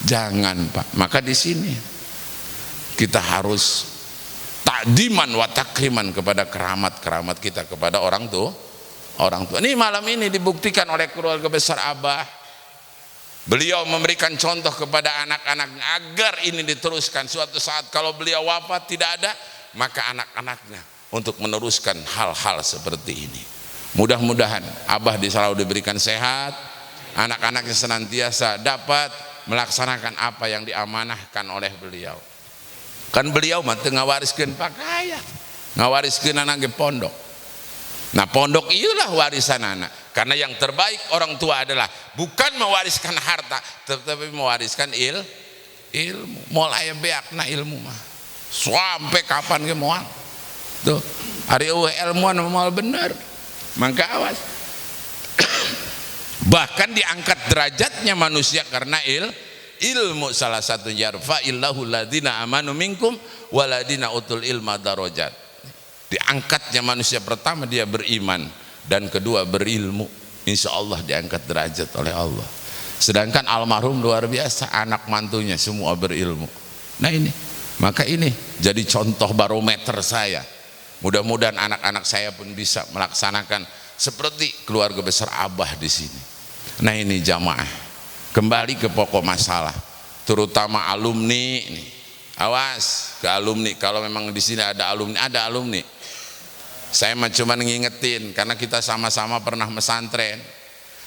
Speaker 1: jangan Pak. Maka di sini kita harus takdiman wa takriman kepada keramat kita, kepada orang tua. Ini malam ini dibuktikan oleh keluarga besar Abah. Beliau memberikan contoh kepada anak-anaknya agar ini diteruskan. Suatu saat kalau beliau wafat tidak ada, maka anak-anaknya untuk meneruskan hal-hal seperti ini. Mudah-mudahan Abah selalu diberikan sehat, anak-anaknya senantiasa dapat melaksanakan apa yang diamanahkan oleh beliau. Kan beliau mah teu ngawariskeun pakaian, ngawariskeun anak ge pondok. Nah pondok itulah warisan anak, karena yang terbaik orang tua adalah bukan mewariskan harta tetapi mewariskan ilmu. Mulai beakna ilmu mah sampai kapan ke moal tuh hari ilmuwan moal bener, maka awas. Bahkan diangkat derajatnya manusia karena ilmu. Salah satu yarfa illahu ladina amanu minkum waladina utul ilma darajat. Diangkatnya manusia pertama dia beriman dan kedua berilmu, insya Allah diangkat derajat oleh Allah. Sedangkan almarhum luar biasa, anak mantunya semua berilmu. Nah ini, maka ini jadi contoh barometer saya. Mudah-mudahan anak-anak saya pun bisa melaksanakan seperti keluarga besar Abah di sini. Nah ini jamaah, kembali ke pokok masalah, terutama alumni ini. Awas ke alumni, kalau memang di sini ada alumni. Saya cuma ngingetin karena kita sama-sama pernah mesantren.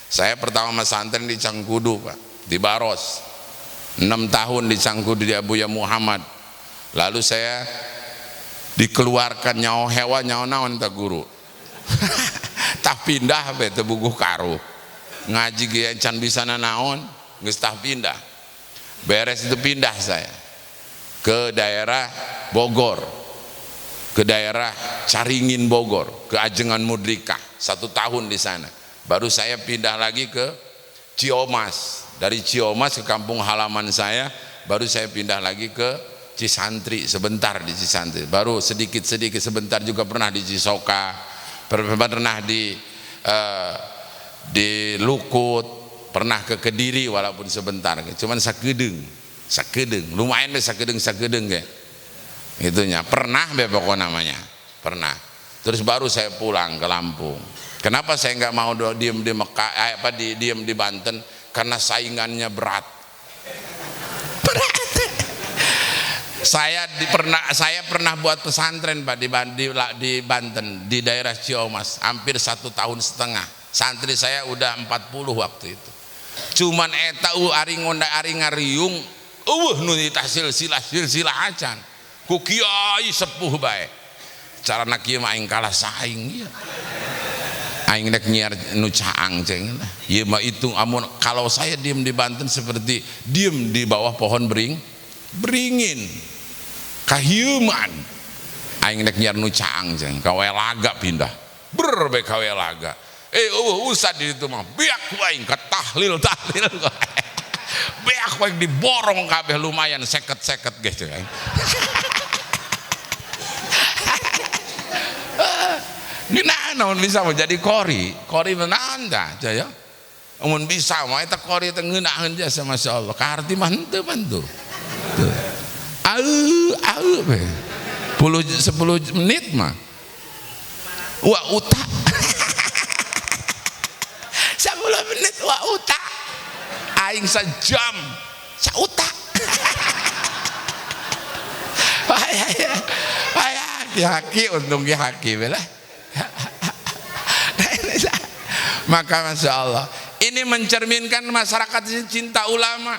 Speaker 1: Saya pertama mesantren di Cangkudu, Pak, di Baros. 6 tahun di Cangkudu di Abuya Muhammad. Lalu saya dikeluarkan nyawa hewan nyawa naon tak guru. Tak pindah be teu buguh karu. Ngaji ge can bisa naon, geus tah pindah. Beres itu pindah saya ke daerah Bogor, ke daerah Caringin Bogor, ke Ajengan Mudrika, 1 tahun di sana. Baru saya pindah lagi ke Ciomas, dari Ciomas ke kampung halaman saya, baru saya pindah lagi ke Cisantri, sebentar di Cisantri, baru sedikit sebentar juga pernah di Cisoka, pernah di Lukut, pernah ke Kediri walaupun sebentar, cuman sakedeng, lumayan deh sakedeng ya. Itunya pernah bepoko namanya, pernah. Terus baru saya pulang ke Lampung. Kenapa saya nggak mau diem di Mekah, diem di Banten? Karena saingannya berat. Saya pernah buat pesantren, Pak, di Banten, di daerah Ciomas, hampir 1,5 tahun. Santri saya udah 40 waktu itu. Cuman eta ari ngariung, nu ditasil silsilah acan. Ku kiai sepuh bae. Carana kieu mah aing kalah saing ya. Aing rek nyiar nu caang ceng. Ieu mah itu amun kalau saya diem di Banten seperti diem di bawah pohon beringin. Kahieuman. Aing rek nyiar nu caang ceng. Ka laga pindah. Berbe ka laga. Ustad di itu mah beak aing ka tahlil. Beak aing diborong kabeh lumayan seket ge ceng. Gimana naon bisa menjadi kori menahan dah jaya mun bisa mah eta kori teh ngeunaheun jasa masyaallah ka arti mah henteu bantu au be 10 menit mah wa uta 10 menit wa uta aing sajam sauta haki untung haki belah. Maka Masya Allah ini mencerminkan masyarakat cinta ulama.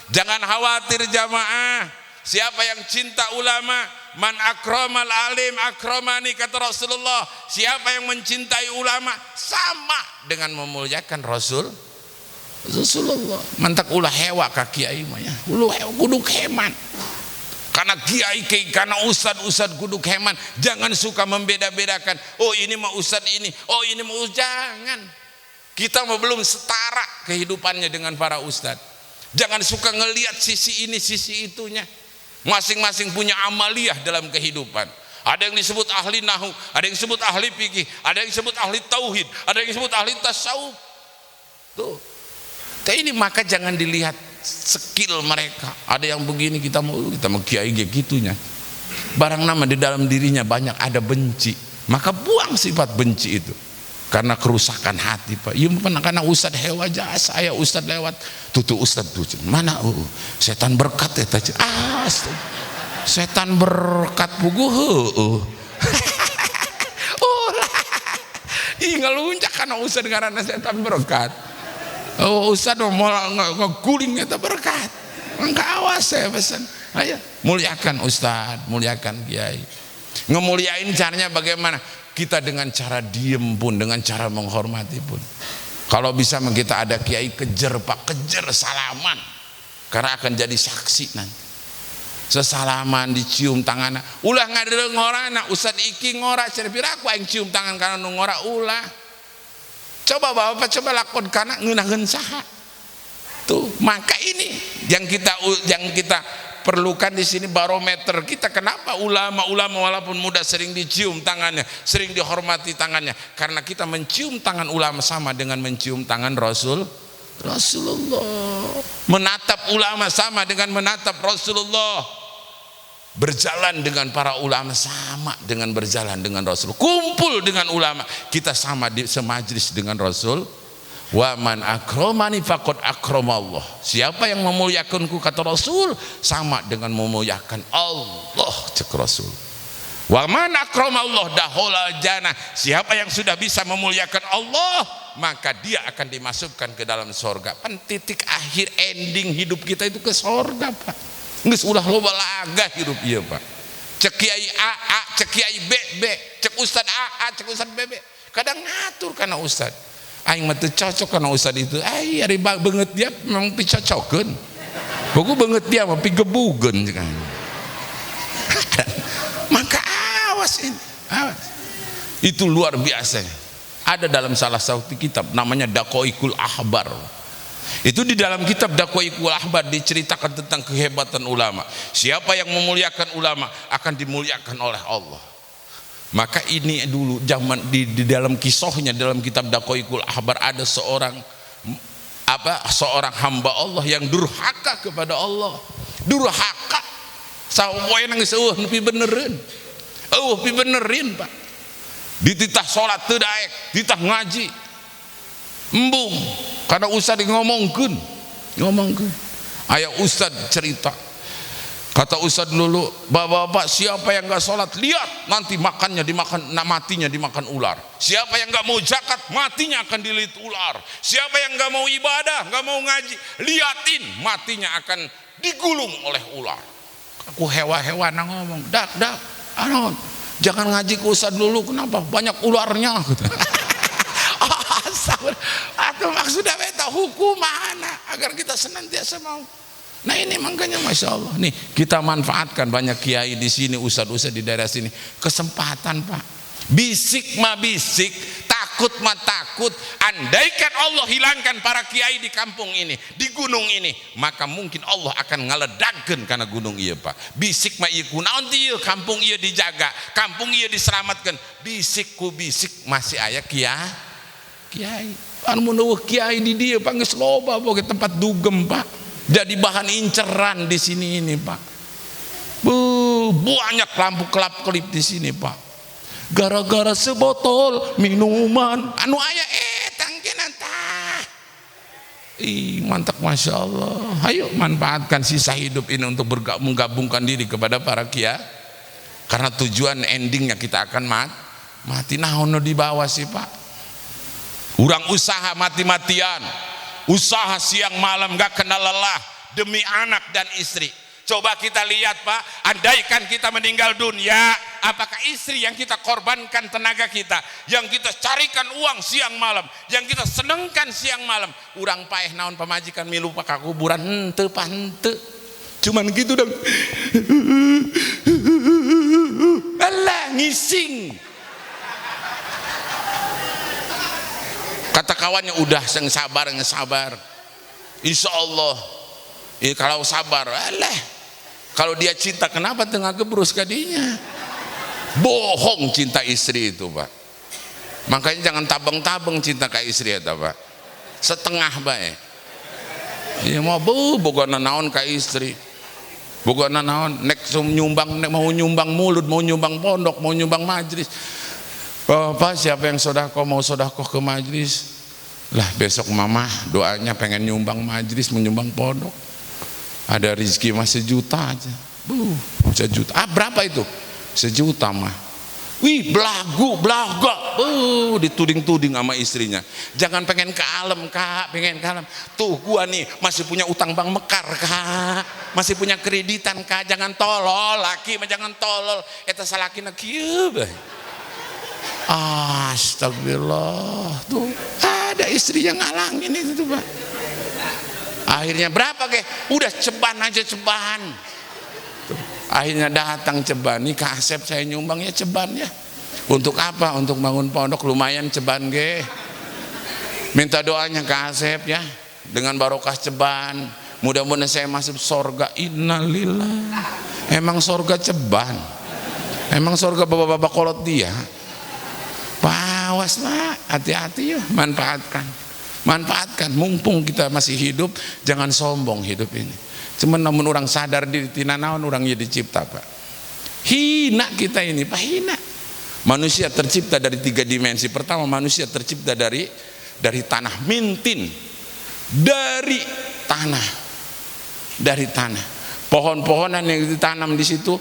Speaker 1: Jangan khawatir jamaah, siapa yang cinta ulama, man akramal alim akramani, kata Rasulullah. Siapa yang mencintai ulama sama dengan memuliakan Rasulullah. Mantak ulah hewa ka kiai mah ya, ulah hewa kudu heman. Karena kiai karena ustad kudu heman. Jangan suka membeda-bedakan. Oh ini mah ustad ini, oh ini mah jangan. Kita mah belum setara kehidupannya dengan para ustad. Jangan suka ngelihat sisi ini sisi itunya. Masing-masing punya amaliyah dalam kehidupan. Ada yang disebut ahli nahu, ada yang disebut ahli fikih, ada yang disebut ahli tauhid, ada yang disebut ahli tasawuf. Tuh. Ini maka jangan dilihat skill mereka. Ada yang begini kita mau kiai gitunya. Barang nama di dalam dirinya banyak ada benci. Maka buang sifat benci itu. Karena kerusakan hati, Pak. Iya karena ustad hewa aja saya ustad lewat. Tutu ustad tuh. Mana setan berkat ya tadi. Setan berkat puguh. Ngeluncak karena ustad karena setan berkat. Ustad mau ngeguling eta berkat. Enggak awas saya pesan. Ayo muliakan ustad, muliakan kiai. Ngemuliain caranya bagaimana? kita dengan cara diem pun, dengan cara menghormati pun. Kalau bisa kita ada kiai kejar Pak, kejar salaman, karena akan jadi saksi nanti. Sesalaman dicium tangan, ulah ngadere ngorana Ustad iki ngora cerpira aku yang cium tangan karena ngora ulah. Coba Bapak coba lakon karena ngeunaheun saha. Tuh, maka ini yang kita perlukan di sini barometer kita. Kenapa ulama-ulama walaupun muda sering dicium tangannya, sering dihormati tangannya? Karena kita mencium tangan ulama sama dengan mencium tangan Rasulullah. Menatap ulama sama dengan menatap Rasulullah. Berjalan dengan para ulama sama dengan berjalan dengan Rasul. Kumpul dengan ulama, kita sama di semajlis dengan Rasul. Wa man akramani faqad akramallah. Siapa yang memuliakanku kata Rasul sama dengan memuliakan Allah, cek Rasul. Wa man akramallah dakhulal jannah. Siapa yang sudah bisa memuliakan Allah, maka dia akan dimasukkan ke dalam surga. Pan titik akhir ending hidup kita itu ke surga, Pak. Geus ulah loba laga hidup ieu, Pak. Cek kiai A, cek kiai B, cek ustad A, cek ustad B. Kadang ngatur kana ustad. Aing mah teu cocok kana ustad itu. Ai ari beungeut dia memang picocokeun. Bogu beungeut dia mah pigebugeun kan. Maka awas ini. Awas. Itu luar biasa. Ada dalam salah satu kitab namanya Daqaiqul Ahbar. Itu di dalam kitab Daqaiqul Ahbar diceritakan tentang kehebatan ulama. Siapa yang memuliakan ulama akan dimuliakan oleh Allah. Maka ini dulu zaman di dalam kisahnya dalam kitab Daqaiqul Ahbar ada seorang hamba Allah yang durhaka kepada Allah. Durhaka. Sawoe nangis nepi benereun. Pi benerin, Pak. Dititah salat teu daek, ditah ngaji. Embung karena ustad ngomongkeun. Aya ustad cerita, kata ustad dulu, bapak-bapak siapa yang gak sholat lihat nanti matinya dimakan ular. Siapa yang gak mau zakat matinya akan dililit ular. Siapa yang gak mau ibadah, gak mau ngaji, liatin matinya akan digulung oleh ular. Aku hewan-hewan ngomong, dak anon jangan ngaji ke ustad dulu, kenapa banyak ularnya. Atau maksudnya beta hukum mana agar kita senantiasa mau. Nah ini makanya masya Allah nih kita manfaatkan banyak kiai di sini, ustad-ustad di daerah sini. Kesempatan, Pak. Bisik mah bisik, takut mah takut. Andaikan Allah hilangkan para kiai di kampung ini, di gunung ini, maka mungkin Allah akan ngaledakeun karena gunung ieu, Pak. Bisik mah ieu kunaon ti ieu, kampung ieu dijaga, kampung ieu diselamatkan. Bisik ku bisik masih aya kiai. Anu mun kiai di dia Pak geus loba boga tempat dugem, Pak. Jadi bahan inceran di sini ini, Pak. Banyak lampu kelap-kelip di sini, Pak. Gara-gara sebotol minuman anu aya tangkenan tah. Mantap masya Allah. Ayo manfaatkan sisa hidup ini untuk menggabungkan diri kepada para kiai. Karena tujuan endingnya kita akan mati. Nah ono di bawah sih, Pak. Urang usaha mati-matian, usaha siang malam gak kenal lelah demi anak dan istri. Coba kita lihat, Pak, andaikan kita meninggal dunia, apakah istri yang kita korbankan tenaga kita, yang kita carikan uang siang malam, yang kita senengkan siang malam, urang paeh naon pamajikan milu ka kuburan henteu pante. Cuman gitu dong. Allah ngising. Kata kawannya udah sabar. Insya Allah kalau sabar kalau dia cinta kenapa tengah gebrus kadinya. Bohong cinta istri itu, Pak. Makanya jangan tabeng-tabeng cinta ke istri eta, Pak. Setengah bae. Ieu mah bogona naon ka istri. Bogona naon nek nyumbang, nek mau nyumbang mulut, mau nyumbang pondok, mau nyumbang majlis. Bapak siapa yang mau sodakoh ke majlis lah, besok mama doanya pengen nyumbang majlis, menyumbang pondok, ada rezeki mah 1 juta aja. 1 juta, berapa itu? 1 juta mah. Wih belaga, dituding-tuding sama istrinya. Jangan pengen kalem, Kak, pengen kalem. Tuh gua nih masih punya utang bank mekar, Kak, masih punya kreditan, Kak. Jangan tolol, laki mah jangan tolol. Eta salakina kieu bae. Astagfirullah, tuh ada istri yang ngalangin itu tuh Pak. Akhirnya berapa ke? Udah ceban aja ceban. Tuh. Akhirnya datang ceban, nih Kak Asep saya nyumbang ya ceban ya. Untuk apa? Untuk bangun pondok, lumayan ceban ge. Minta doanya Kak Asep ya, dengan barokah ceban, mudah-mudahan saya masuk sorga. Innalillah. Emang sorga ceban? Emang sorga bapak-bapak kolot dia? Awas Pak, hati-hati ya, manfaatkan, mumpung kita masih hidup, jangan sombong hidup ini. Cuman namun orang sadar diri tina naon orang jadi dicipta Pak. Hina kita ini Pak, hina. Manusia tercipta dari 3 dimensi. Pertama, manusia tercipta dari tanah, mintin, dari tanah. Pohon-pohonan yang ditanam di situ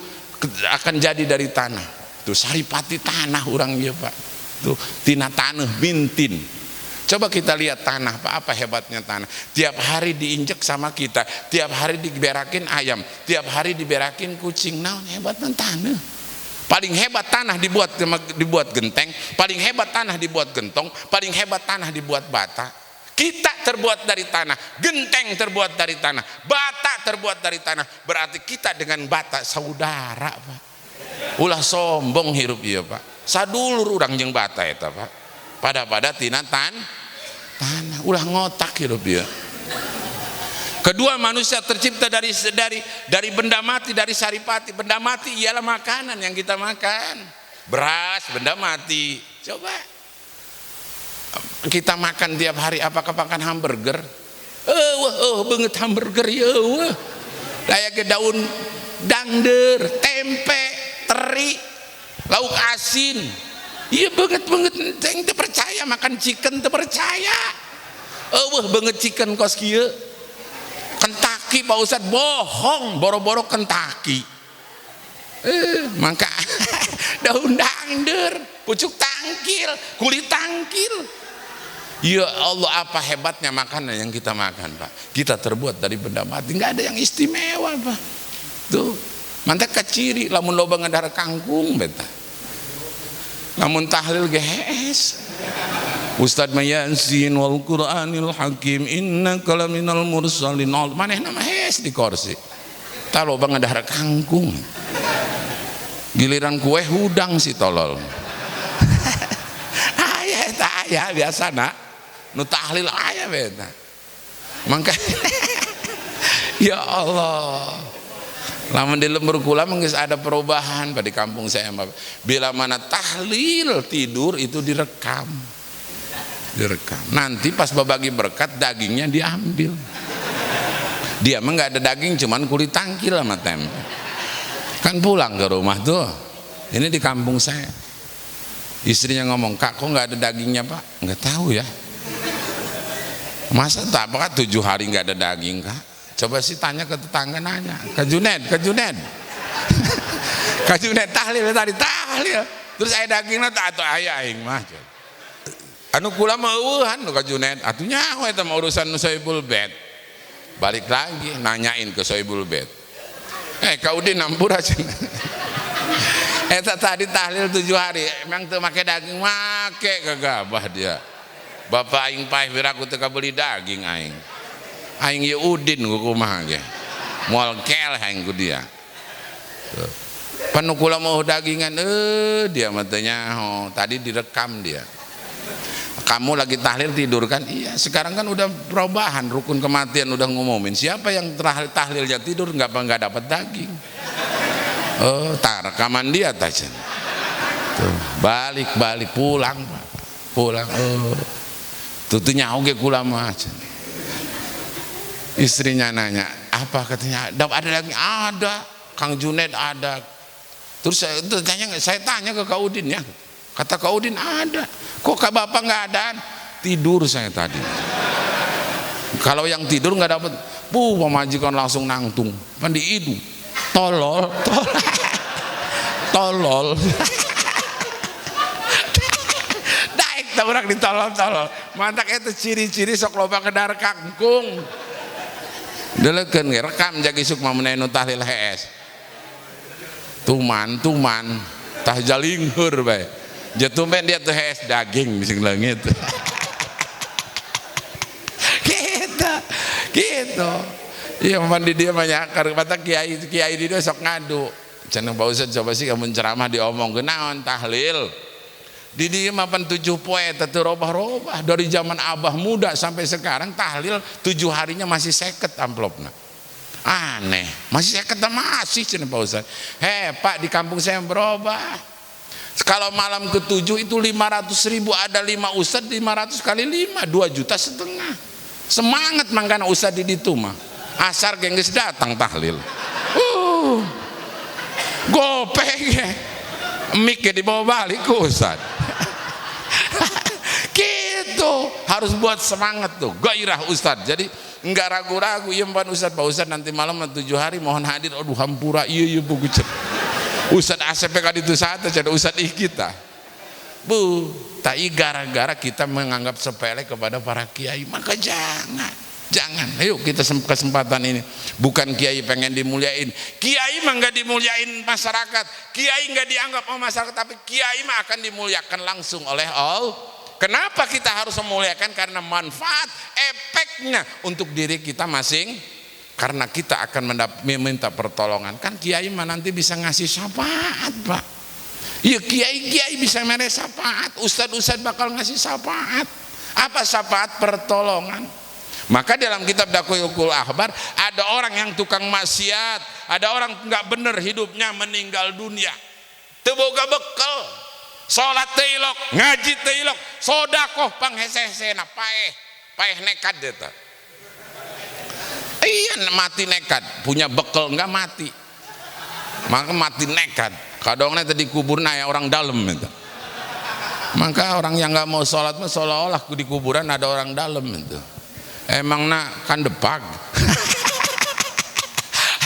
Speaker 1: akan jadi dari tanah. Tuh saripati tanah orang ya Pak. Tuh tina tanah mintin. Coba kita lihat tanah Pak, apa hebatnya tanah. Tiap hari diinjek sama kita, tiap hari diberakin ayam, tiap hari diberakin kucing. Naon hebatnya tanah. Paling hebat tanah dibuat genteng, paling hebat tanah dibuat gentong, paling hebat tanah dibuat bata. Kita terbuat dari tanah, genteng terbuat dari tanah, bata terbuat dari tanah. Berarti kita dengan bata saudara Pak. Ulah sombong hirup iya Pak. Sadulur orang jeung bata eta Pak. Pada tina tanah. Ulah ngotak hirup dia. Kedua, manusia tercipta dari benda mati, dari saripati. Benda mati ialah makanan yang kita makan. Beras, benda mati. Coba kita makan tiap hari, apakah makan hamburger? Banget hamburger ya. Daya ke daun dangder, tempe, teri, lauk asin. Iya banget yang percaya makan chicken percaya. Banget chicken kos kieu. Kentucky Pak Ustad bohong, boro-boro Kentucky. Maka daun dangder, pucuk tangkil, kulit tangkil. Ya Allah, apa hebatnya makanan yang kita makan Pak. Kita terbuat dari benda mati, nggak ada yang istimewa Pak. Tuh, mantek kaciri, lamun loba ngadara kangkung beta. Lamun tahlil gehes. Ustad mayansin wal Qur'anil Hakim innaka laminal mursalin. Manehna mah hes di kursi. Tah loba ngadara kangkung. Giliran kue hudang si tolol. Aya biasana nu tahlil aya beta. Mangka ya Allah. Lamun di lembur kula geus ada perubahan pada kampung saya. Bila mana tahlil tidur itu direkam. Nanti pas babagi berkat dagingnya diambil. Dia mah nggak ada daging, cuman kulit tangkil sama tempe. Kan pulang ke rumah tuh. Ini di kampung saya. Istrinya ngomong, Kak kok nggak ada dagingnya Pak? Nggak tahu ya. Masa tak apa 7 hari nggak ada daging Kak? Coba sih tanya ke tetangga, nanya ke Junaid Kak Junaid tahlil tadi tahlil terus aya dagingna tak atuh aya aing mah anu kula mah eueuhan Kak Junaid atuh nyaho eta mah urusan Sohibul Bait. Balik lagi nanyain ke Sohibul Bait, Kak Udin nampura cenah. Eta tadi tahlil 7 hari emang teu make daging, make gagabah dia. Bapak aing paeh biraku teu kabeli daging aing ye Udin ku kumaha ge moal kel aing ku dia. Panu kula mau dagingan dia matanya tadi direkam dia. Kamu lagi tahlil tidur kan? Iya, sekarang kan udah perubahan, rukun kematian udah ngumumin. Siapa yang tahlilnya tidur nggak dapat daging. Rekaman dia tajen. Balik pulang. Tuh nyaho ge kula mah. Istrinya nanya, apa katanya? Ada lagi? Ada. Kang Junaid ada. Terus saya tanya ke Kak Udin ya. Kata Kak Udin ada. Kok Kak Bapak nggak ada? Tidur saya tadi. Kalau yang tidur nggak dapat, pemajikan langsung nangtung. Mandi hidung. Tolol. Daik orang ditolol. Mantak itu ciri-ciri sok loba kedar kangkung. Delekeun ge rekam jagi sukma menainu tahlil HS. Tuman tah jalingeur bae. Jetumpen dia tuh es daging bising langit. Gitu. Iya mandi dia banyak kata kiai di dia sok ngadu. Cenah Pak Ustad coba sih kamu ceramah diomong kenaon tahlil. Di dia mapan 7 poe teu robah-robah dari zaman abah muda sampai sekarang tahlil 7 harinya masih 50 amplopna. Aneh, masih 50 masih cenah Pak Ustad. Pak di kampung saya berubah. Kalau malam ke-7 itu 500.000 ada 5 ustad 500 kali 5 2,5 juta. Semangat mangkana ustad di ditu mah. Asar geus datang tahlil. Gopeng ya. Mik dibawa balik ke ustad. Gitu, harus buat semangat tuh, gairah ustad. Jadi enggak ragu-ragu, iya Pak Ustad nanti malam 7 hari mohon hadir. Aduh hampura iya buku cet. Ustad ACPK itu saat ada ustad kita. Bu, tai gara-gara kita menganggap sepele kepada para kiai, maka jangan. Ayo kita kesempatan ini. Bukan kiai pengen dimuliain. Kiai mah enggak dimuliain masyarakat. Kiai enggak dianggap oleh masyarakat, tapi kiai mah akan dimuliakan langsung oleh Allah. Kenapa kita harus memuliakan? Karena manfaat efeknya untuk diri kita masing. Karena kita akan meminta pertolongan. Kan kiai mah nanti bisa ngasih syafaat, Pak. Ya kiai bisa mere syafaat, ustad bakal ngasih syafaat. Apa syafaat? Pertolongan. Maka dalam kitab Dakwahul Akhbar ada orang yang tukang maksiat, ada orang nggak bener hidupnya meninggal dunia. Teu boga bekal. Salat teu ilok, ngaji teu ilok, sedekah panghese-hesena paeh nekat eta. Iya mati nekat, punya bekal nggak mati. Maka mati nekat. Kadangnya tadi kuburna ya orang dalam itu. Maka orang yang nggak mau sholat mah seolah-olah di kuburan ada orang dalam itu. Emang kan depak.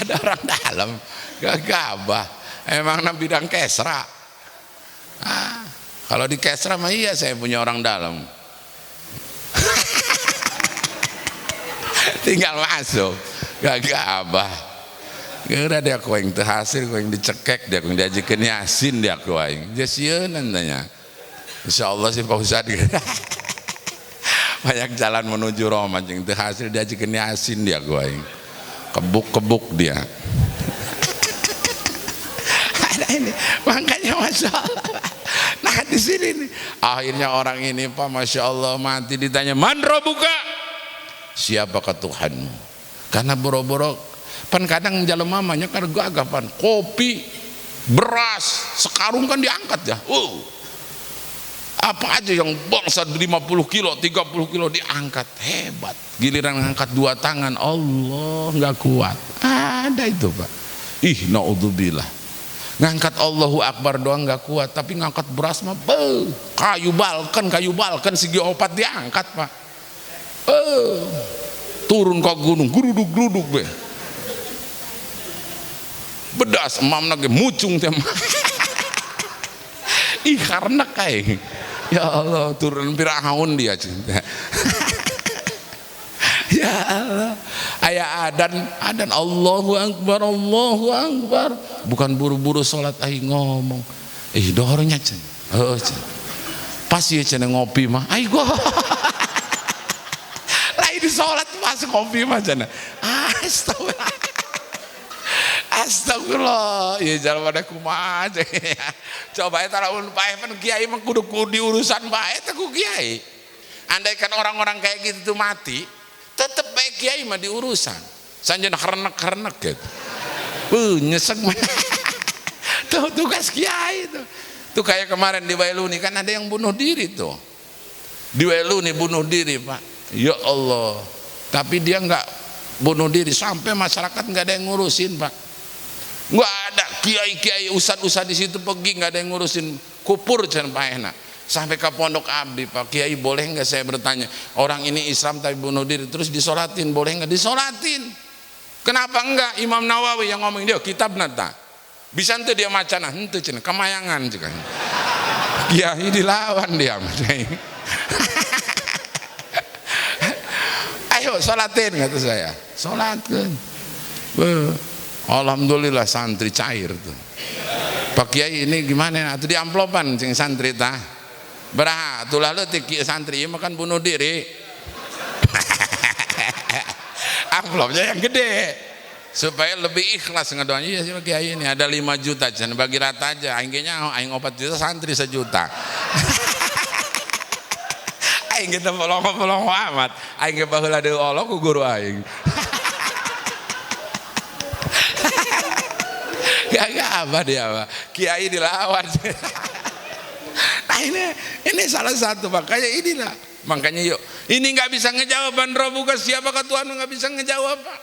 Speaker 1: Ada orang dalam, gak gabah. Emang bidang kesra. Kalau di kesra mah iya saya punya orang dalam. Tinggal masuk, gak gabah. Gara dia kuing teu hasil, kuing dicekek dia, kuing diajikeun yasin dia kuing. Dia sieun tanya. Insyaallah sih Pak Ustad. Banyak jalan menuju Roma jeung teu hasil diajikeun yasin dia kuing. Kebuk-kebuk dia. Ada ini, makanya Masya Allah. Nah di sini nih, akhirnya orang ini Pak Masya Allah mati ditanya, man robuka? Siapakah Tuhanmu? Karena boro-boro pan kadang jalan mamanya kan gagah pan kopi beras sekarung kan diangkat ya. Apa aja yang bangsa 50 kilo 30 kilo diangkat, hebat. Giliran ngangkat 2 tangan Allah nggak kuat. Ada itu Pak. Naudzubillah. Ngangkat Allahu Akbar doang nggak kuat, tapi ngangkat beras mah kayu balkan segi opat diangkat Pak. Turun ke gunung geruduk be. Bedas emam lagi mucung tema. Karena kayak ya Allah turun Firaun dia cinta. Ya Allah, ayah adan Allahu Akbar bukan buru-buru sholat ngomong dornya cen pas ya cen ngopi mah gua lain sholat pas ngopi mah cen Astagfirullah, ya jalan pada kumaha aja. Coba eta lamun paeh pan kiai mah kudu diurusan bae teh ku kiai. Andaikan orang-orang kayak gitu tuh mati, tetep bae kiai mah diurusan. Sanjana herenek gitu. Nyesek mah. Tuh tugas kiai tuh. Tuh kayak kemarin di Wailuni kan ada yang bunuh diri tuh. Di Wailuni bunuh diri, Pak. Ya Allah. Tapi dia enggak bunuh diri sampai masyarakat enggak ada yang ngurusin, Pak. Nggak ada kiai ustad di situ pergi nggak ada yang ngurusin kupur can paehna sampai ke pondok abdi. Pak Kiai boleh nggak saya bertanya, orang ini Islam tapi bunuh diri terus disolatin, boleh nggak? Disolatin. Kenapa enggak? Imam Nawawi yang ngomong dia kitab nata bisa ente dia macana ente cina kemayangan juga kiai dilawan dia. Ayo sholatin kata saya, sholatkan. Alhamdulillah santri cair tuh. Pak Kiai ini gimana atuh di amplopan cing santri tah beraha tulah leutik kieu santri ieu makan bunuh diri. Amplopnya yang gede supaya lebih ikhlas ngedoain. Iya sih Pak Kiai ini ada 5 juta can bagi rata aja aing ge nyaho aing 4 juta santri 1 juta. Aing ge teu polong-polong amat aing ge baheula deui Allah ku guru aing. Gak apa dia apa Kiai dilawan. Nah ini salah satu makanya yuk ini nggak bisa ngejawab bandro buka siapa ke Tuhan nggak bisa ngejawab Pak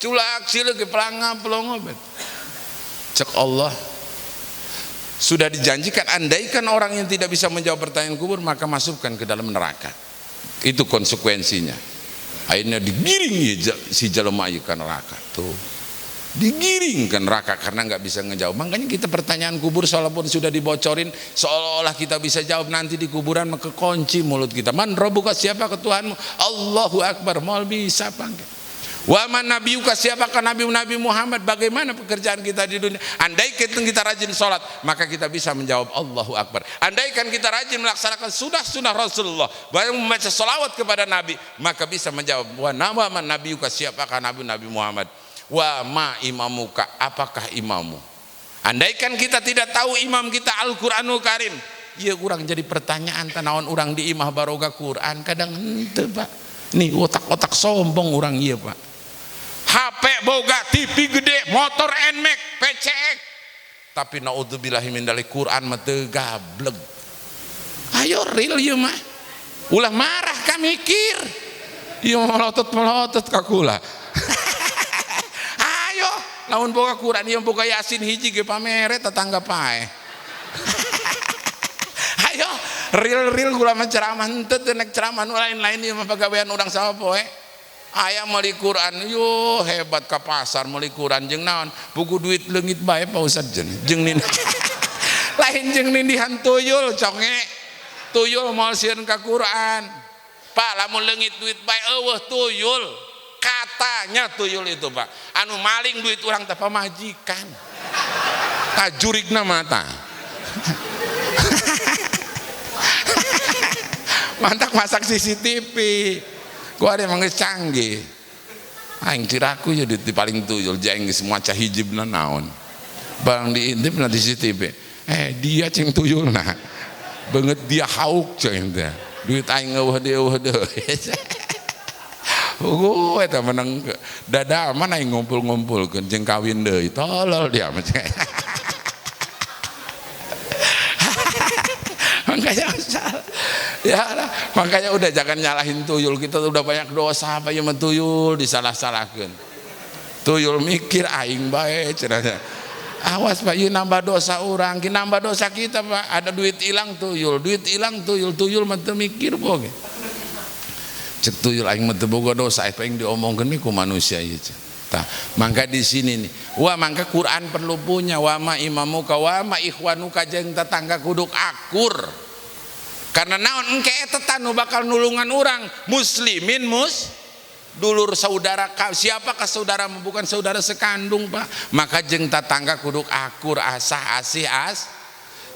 Speaker 1: culak sila ke pelangga pelongobet cek Allah sudah dijanjikan andaikan orang yang tidak bisa menjawab pertanyaan kubur maka masukkan ke dalam neraka itu konsekuensinya akhirnya digiring si jelema ke neraka tuh digiring ke neraka karena nggak bisa ngejawab. Makanya kita pertanyaan kubur walaupun sudah dibocorin seolah-olah kita bisa jawab nanti di kuburan maka kunci mulut kita. Man rabbuka siapa ke Tuhanmu? Allahu Akbar. Mau bisa panggil. Wa man nabiyuka siapakah Nabi Muhammad? Bagaimana pekerjaan kita di dunia? Andaikan kita rajin sholat maka kita bisa menjawab Allahu Akbar. Andaikan kita rajin melaksanakan sunnah Rasulullah bahkan membaca sholawat kepada Nabi maka bisa menjawab wa man nabiyuka siapakah Nabi Muhammad? Wa ma imamuka apakah imammu? Andaikan kita tidak tahu imam kita Al-Qur'anul Karim ya kurang jadi pertanyaan tanawan orang di imah baroga Quran kadang henteu Pak nih otak-otak sombong orang iya Pak HP boga TV gede motor NMAX PCX tapi naudzubillahi min dzalik Quran mah teu gablek ayo real ieu mah ulah marah ka mikir ieu melotot ka kula. Lamun boga Quran yang boga Yasin hiji ge pamere tetangga pae. Ayo real kula mah ceramah henteu teu nek ceramah nu lain-lain ieu mah pagawean urang sapoe. Aya meuli Quran yo hebat ka pasar meuli Quran jeung naon buku duit leungit bae Pak Ustad jeung nin. Lain jeung nindihan tuyul conge. Tuyul moal sieun ka Quran. Pak lamun leungit duit bae eueuh tuyul. Katanya tuyul itu Pak anu maling duit orang teh pamajikan kajurigna mata mantak masak CCTV gua ada emang canggih aing ciraku ya di paling tuyul jeng semua cah hijibna naon barang diintip na di CCTV dia cing tuyulna banget dia hauk cing teh duit aing eueuh deui eta menang dada mana yang ngumpul jeung kawin deui tolol dia macam. Makanya udah jangan nyalahin tuyul kita udah banyak dosa apa yang tuyul disalah-salahkeun. Tuyul mikir aing bae cenah. Awas Pak ieu nambah dosa urang, ki nambah dosa kita Pak. Ada duit hilang tuyul mah teu mikir boge. Cek tuyul aing mah teu boga dosa apa yang diomongkeun ku manusia ieu tah mangka di sini nih mangka Quran perlu punya wa ma imamuka wa ma ikhwanuka jeung tetangga kuduk akur karena naon engke eta tanu bakal nulungan urang muslimin dulur saudara siapakah saudara bukan saudara sekandung Pak maka jeung tetangga kuduk akur asah asih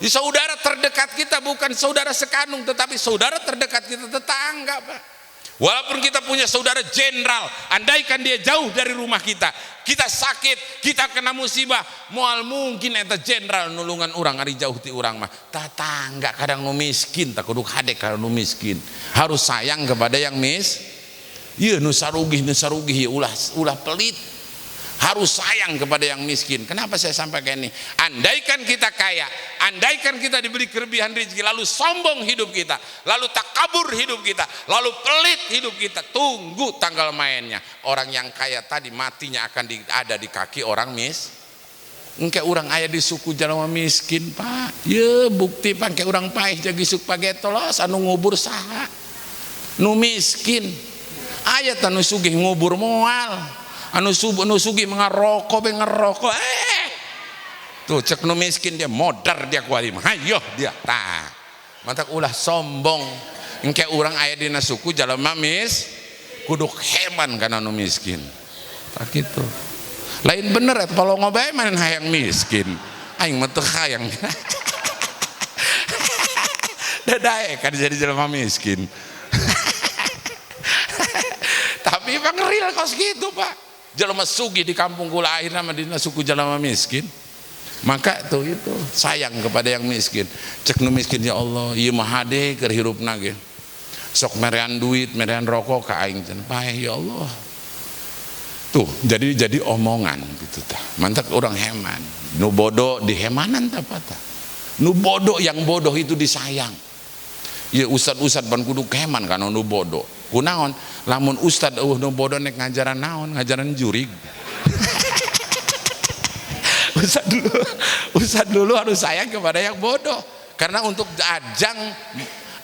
Speaker 1: di saudara terdekat kita bukan saudara sekandung tetapi saudara terdekat kita tetangga Pak. Walaupun kita punya saudara jenderal, andaikan dia jauh dari rumah kita sakit, kita kena musibah, moal mungkin eta jenderal nulungan urang ari jauh ti urang mah. Tetangga kadang nu miskin, tak kudu hadek kalau nu miskin. Harus sayang kepada yang ieu nu sarugih ulah pelit. Harus sayang kepada yang miskin. Kenapa saya sampaikan ini? Andaikan kita kaya, andaikan kita diberi kelebihan rezeki, lalu sombong hidup kita, lalu takabur hidup kita, lalu pelit hidup kita, tunggu tanggal mainnya. Orang yang kaya tadi matinya akan ada di kaki orang engke orang aya di suku jalma miskin Pak. Ye bukti pangke orang paeh jadi suku pagetolos anu ngubur saha? Nu miskin. Aya anu sugih ngubur moal. Anu sugih ngerokok tuh cek nu miskin dia modar dia kuali mah ayo dia tah mantak ulah sombong engke urang aya dina suku jalema kudu heman kana nu miskin tak kitu lain bener eta polongo bae manen hayang miskin aing mah teu hayang. Dadae kan jadi jelema miskin. Tapi emang real kos gitu Pak. Jelema sugih di kampung kula akhirna mah dina suku jelema miskin. Maka tuh itu sayang kepada yang miskin. Cek nu miskin ya Allah, ieu mah hade keur hirupna ge. Sok merean duit, merean rokok ka aing cenah. Paeh ya Allah. Tuh, jadi omongan gitu tah. Mantap orang heman. Nu bodoh dihemanan tah patah. Nu bodoh yang bodoh itu disayang. Ya ustad-ustad ban kudu keman kana nu bodoh. Kunaon? Lamun ustad nu bodoh nek ngajaran naon? Ngajaran jurig. Ustad dulu harus sayang kepada yang bodoh. Karena untuk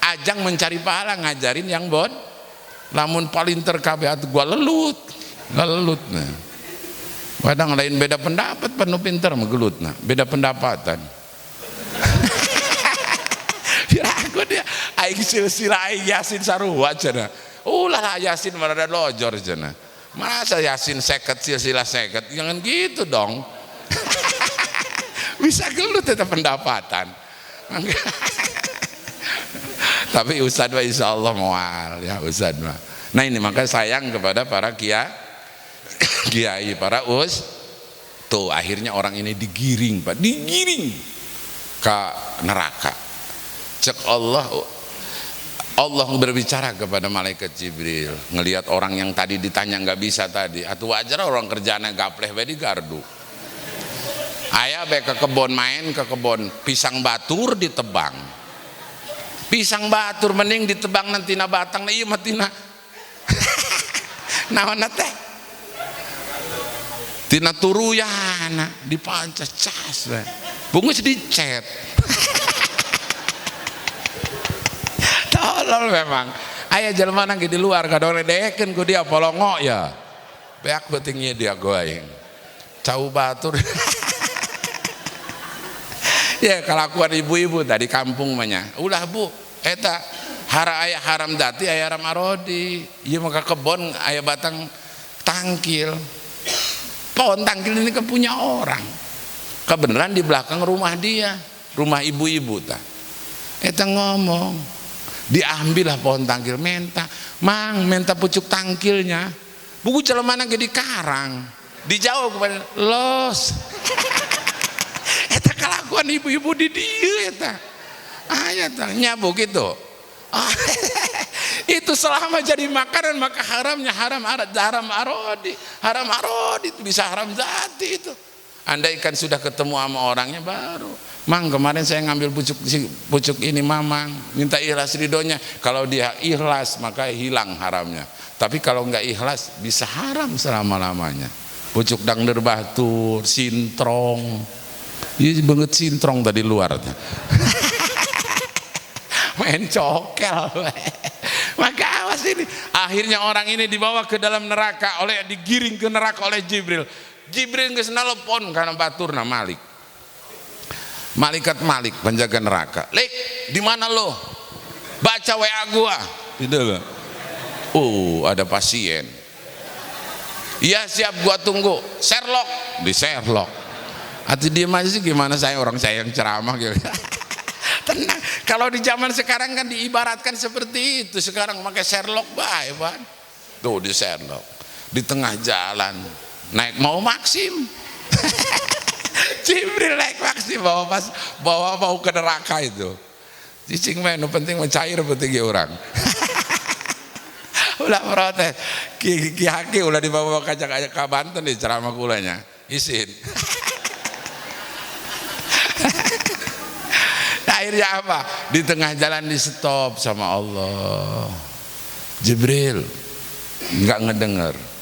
Speaker 1: ajang mencari pahala ngajarin yang bodoh. Lamun palinter kabeh atuh gua lelut. Ngelelut nah. Kadang lain beda pendapat penuh pinter mah gelutna. Beda pendapatan. Aku dia aing silsilah aing Yasin sarua cenah. Ulah Yasin marada lojor cenah. Masa Yasin 50 silsilah 50, jangan gitu dong. Bisa gelut tetap pendapatan. Tapi ustad mah insyaallah moal ya ustad mah. Nah ini maka sayang kepada para kiai, para tuh akhirnya orang ini digiring Pak, digiring ke neraka. Cek Allah berbicara kepada malaikat Jibril, ngelihat orang yang tadi ditanya nggak bisa tadi, atau wajar orang kerjanya gapleh we di gardu. Aya be ke kebon main, ke kebon pisang batur ditebang. Pisang batur mending ditebang nanti na batang na ieu mah tina. Naonna teh? Tina turuyana dipancas cas we. Bungus dicet. Tolol memang. Aya jelema nang di luar kadang dekeun ku dia polongo ya. Beak beutingnya dia goaing. Cau batur. Ya kelakuan ibu-ibu tadi kampung mah nya. Ulah Bu, eta hara aya haram dati aya haram arodi. Ieu mah ka kebon aya batang tangkil. Pohon tangkil ini kan punya orang. Kebenaran di belakang rumah dia, rumah ibu-ibu tah. Eta ngomong diambillah pohon tangkil menta pucuk tangkilnya buku celemana ge di karang dijawab kepada los. Eta kelakuan ibu-ibu di dieu eta aya tah nyabu gitu. Itu selama jadi makanan maka haramnya haram arodi itu bisa haram zati itu. Andaikan sudah ketemu sama orangnya baru, Mang kemarin saya ngambil pucuk ini Mamang, minta ikhlas ridhonya. Kalau dia ikhlas maka hilang haramnya. Tapi kalau nggak ikhlas bisa haram selama-lamanya. Pucuk dangder batur, sintrong, ini banget sintrong tadi luar. Main cokel. Maka awas ini. Akhirnya orang ini dibawa ke dalam neraka digiring ke neraka oleh Jibril. Jibril geus nelpon kana baturna Malik. Malaikat Malik penjaga neraka. Lik, di mana lo? Baca WA gua. Gitu loh. Ada pasien. Iya siap gua tunggu. Sherlock, di Sherlock. Ati dia masih gimana orang saya yang ceramah gitu. Tenang. Kalau di zaman sekarang kan diibaratkan seperti itu. Sekarang pakai Sherlock bae, Pak. Tuh di Sherlock. Di tengah jalan naik mau Maxim. Jibril naik Maxim bawa mau ke neraka itu. Cicing mah nu penting mencair penting orang. Ulah protes. Ki Haki ulah dibawa ke Banten di ceramah kulanya. Isin. Akhirnya apa? Di tengah jalan di stop sama Allah. Jibril nggak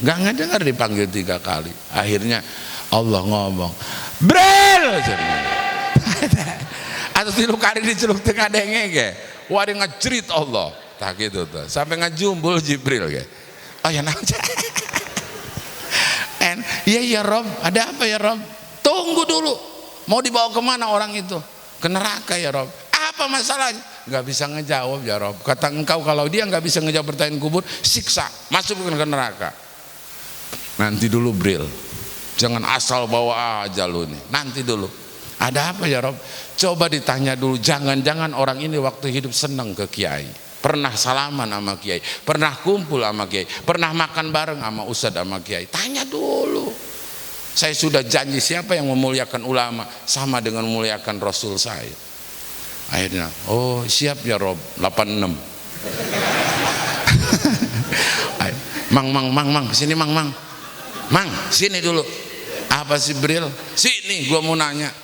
Speaker 1: ngedengar dipanggil 3 kali. Akhirnya Allah ngomong, Bril, atau 3 kali diceluk tengah dengenge, wari ngejerit Allah, tak gitu tuh, sampai ngejumbul Jibril ge. Oh ya nanti, iya Rob, ada apa ya Rob? Tunggu dulu, mau dibawa kemana orang itu? Ke neraka ya Rob. Apa masalahnya? Nggak bisa ngejawab ya Rob. Kata engkau kalau dia nggak bisa ngejawab pertanyaan kubur, siksa, masuk ke neraka. Nanti dulu Bril, jangan asal bawa aja lu nih. Nanti dulu, Ada apa ya Rob? Coba ditanya dulu, jangan-jangan orang ini waktu hidup senang ke kiai, pernah salaman sama kiai, pernah kumpul sama kiai, pernah makan bareng sama ustadz sama kiai. Tanya dulu. Saya sudah janji, siapa yang memuliakan ulama sama dengan memuliakan Rasul saya. Akhirnya, oh siap ya Rob, 86. Mang, sini mang, sini dulu. Apa sih Bril? Sini, gua mau nanya.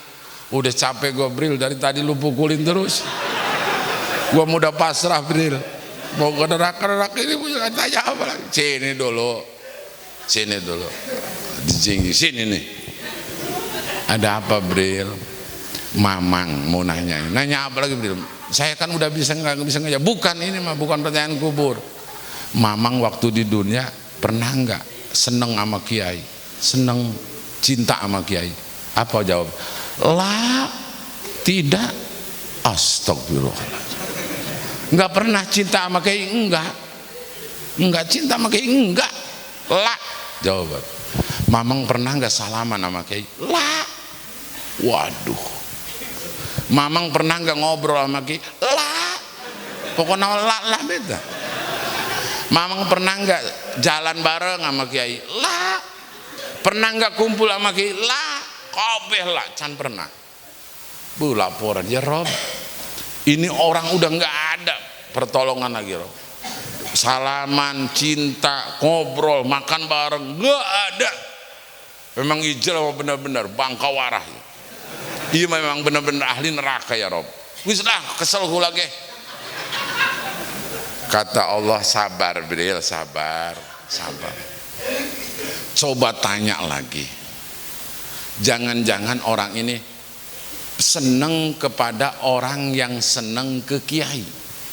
Speaker 1: Udah capek gua Bril, dari tadi lu pukulin terus. Gua udah pasrah Bril. Mau ke neraka ini punya tanya apa lagi? Sini dulu. Sini nih. Ada apa Bril? Mamang mau nanya apa lagi Bril? Saya kan udah nggak bisa ngajak. Bukan, ini mah bukan pertanyaan kubur. Mamang waktu di dunia pernah nggak seneng sama kiai, seneng cinta sama kiai? Apa jawab? Lah, tidak. Astagfirullahaladzim. Nggak pernah cinta sama kiai? Enggak cinta sama kiai? Enggak. Lah, jawaban. Mamang pernah nggak salaman sama kiai? Lah. Waduh. Mamang pernah nggak ngobrol sama kiai? Lah. Pokoknya lah beda. Mamang pernah nggak jalan bareng sama kiai? Lah. Pernah nggak kumpul sama kiai? Lah. Kabeh lah, can pernah. Bu, laporan ya Rob, ini orang udah nggak ada pertolongan lagi Rob. Salaman, cinta, ngobrol, makan bareng nggak ada. Memang ijal benar-benar bangka warah. Iya memang benar-benar ahli neraka ya Rob. Wis lah, kesel gue lagi. Kata Allah, sabar Bril, sabar. Coba tanya lagi. Jangan-jangan orang ini seneng kepada orang yang seneng ke kiai.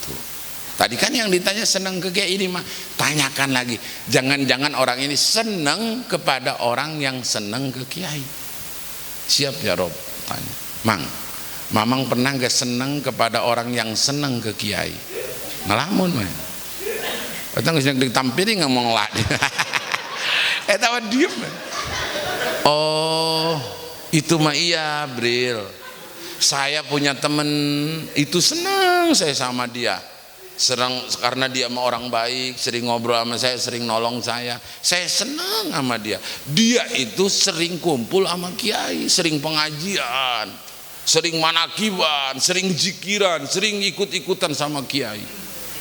Speaker 1: Tuh. Tadi kan yang ditanya seneng ke kiai, ini mah tanyakan lagi. Jangan-jangan orang ini seneng kepada orang yang seneng ke kiai. Siap ya Rob? Tanya. Mamang pernah gak seneng kepada orang yang seneng ke kiai? Ngelamun man. Atau nggak ditampilin ngomong lah. Tawa diem man. Oh, itu mah iya Bril. Saya punya temen itu senang saya sama dia. Karena dia sama orang baik, sering ngobrol sama saya, sering nolong saya. Saya senang sama dia. Dia itu sering kumpul sama kiai, sering pengajian, sering manakiban, sering zikiran, sering ikut-ikutan sama kiai.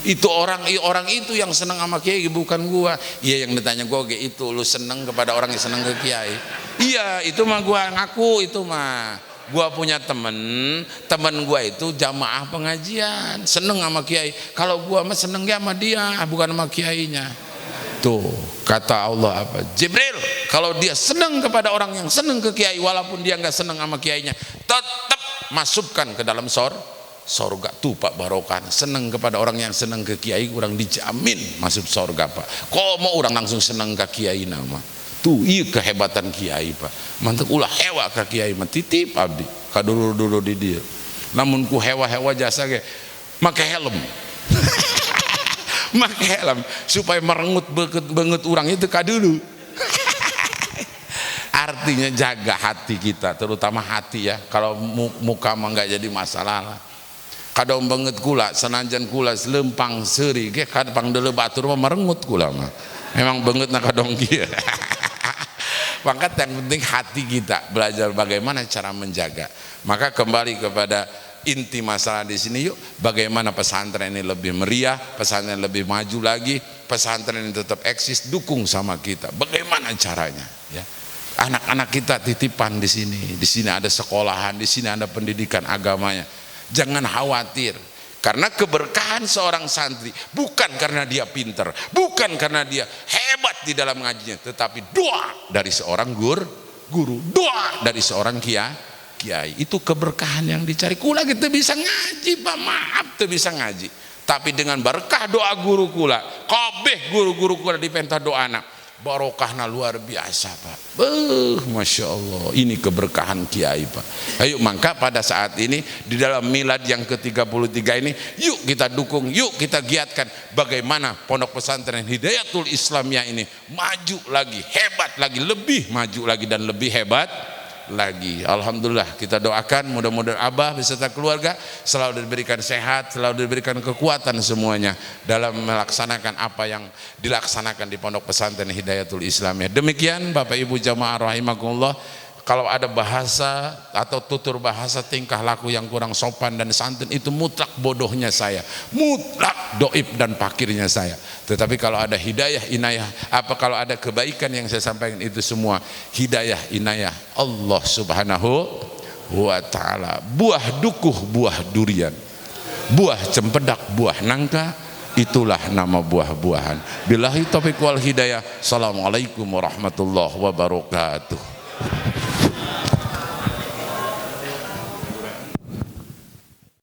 Speaker 1: Itu orang itu yang senang sama kiai, bukan gua. Iya, yang ditanya gua itu, lu seneng kepada orang yang seneng ke kiai? Iya, itu mah gua ngaku, itu mah gua punya temen gua itu jamaah pengajian, seneng sama kiai. Kalau gua mah senengnya sama dia, bukan sama kiainya. Tuh kata Allah apa? Jibril, kalau dia seneng kepada orang yang seneng ke kiai, walaupun dia nggak seneng sama kiainya, tetap masukkan ke dalam sorga. Tuh Pak barokah, seneng kepada orang yang seneng ke kiai, kurang dijamin masuk sorga Pak. Kok mau orang langsung seneng ke kiai nama? Tuh iya kehebatan kiai Pak. Mantap ulah hewa ke kiai mah titip abdi kadulu-dulu di dia. Namun ku hewa-hewa jasa ge make helm. Make helm supaya merengut banget orang itu kadulu. Artinya jaga hati kita, terutama hati ya. Kalau muka mah nggak jadi masalah lah. Kadang banget kula, senajan kula selempang seri, ge kadang dele batur mah merengut kula mah. Memang banget nak kadang kieu. Maka yang penting hati kita, belajar bagaimana cara menjaga. Maka kembali kepada inti masalah di sini, yuk bagaimana pesantren ini lebih meriah, pesantren lebih maju lagi, pesantren ini tetap eksis, dukung sama kita. Bagaimana caranya? Ya. Anak-anak kita titipan di sini ada sekolahan, di sini ada pendidikan agamanya. Jangan khawatir, karena keberkahan seorang santri bukan karena dia pinter, bukan karena dia hebat di dalam ngajinya, tetapi doa dari seorang guru, doa dari seorang kiai. Itu keberkahan yang dicari. Kula kita bisa ngaji Pak, maaf tuh bisa ngaji, tapi dengan berkah doa guru kula, kabeh guru-guru kula dipentah doa anak, barokahna luar biasa Pak. Masya Allah, ini keberkahan kiai Pak. Ayo, maka pada saat ini di dalam milad yang ke-33 ini, yuk kita dukung, yuk kita giatkan bagaimana pondok pesantren Hidayatul Islamiyah ini maju lagi, hebat lagi, lebih maju lagi dan lebih hebat lagi. Alhamdulillah, kita doakan mudah-mudahan Abah beserta keluarga selalu diberikan sehat, selalu diberikan kekuatan semuanya dalam melaksanakan apa yang dilaksanakan di Pondok Pesantren Hidayatul Islamiyah. Demikian Bapak Ibu jamaah rahimakumullah. Kalau ada bahasa atau tutur bahasa tingkah laku yang kurang sopan dan santun, itu mutlak bodohnya saya, mutlak doib dan pakirnya saya. Tetapi kalau ada hidayah inayah, kalau ada kebaikan yang saya sampaikan, itu semua hidayah inayah Allah subhanahu wa ta'ala. Buah dukuh, buah durian, buah cempedak, buah nangka, itulah nama buah-buahan. Billahi taufiq wal hidayah. Assalamualaikum warahmatullahi wabarakatuh.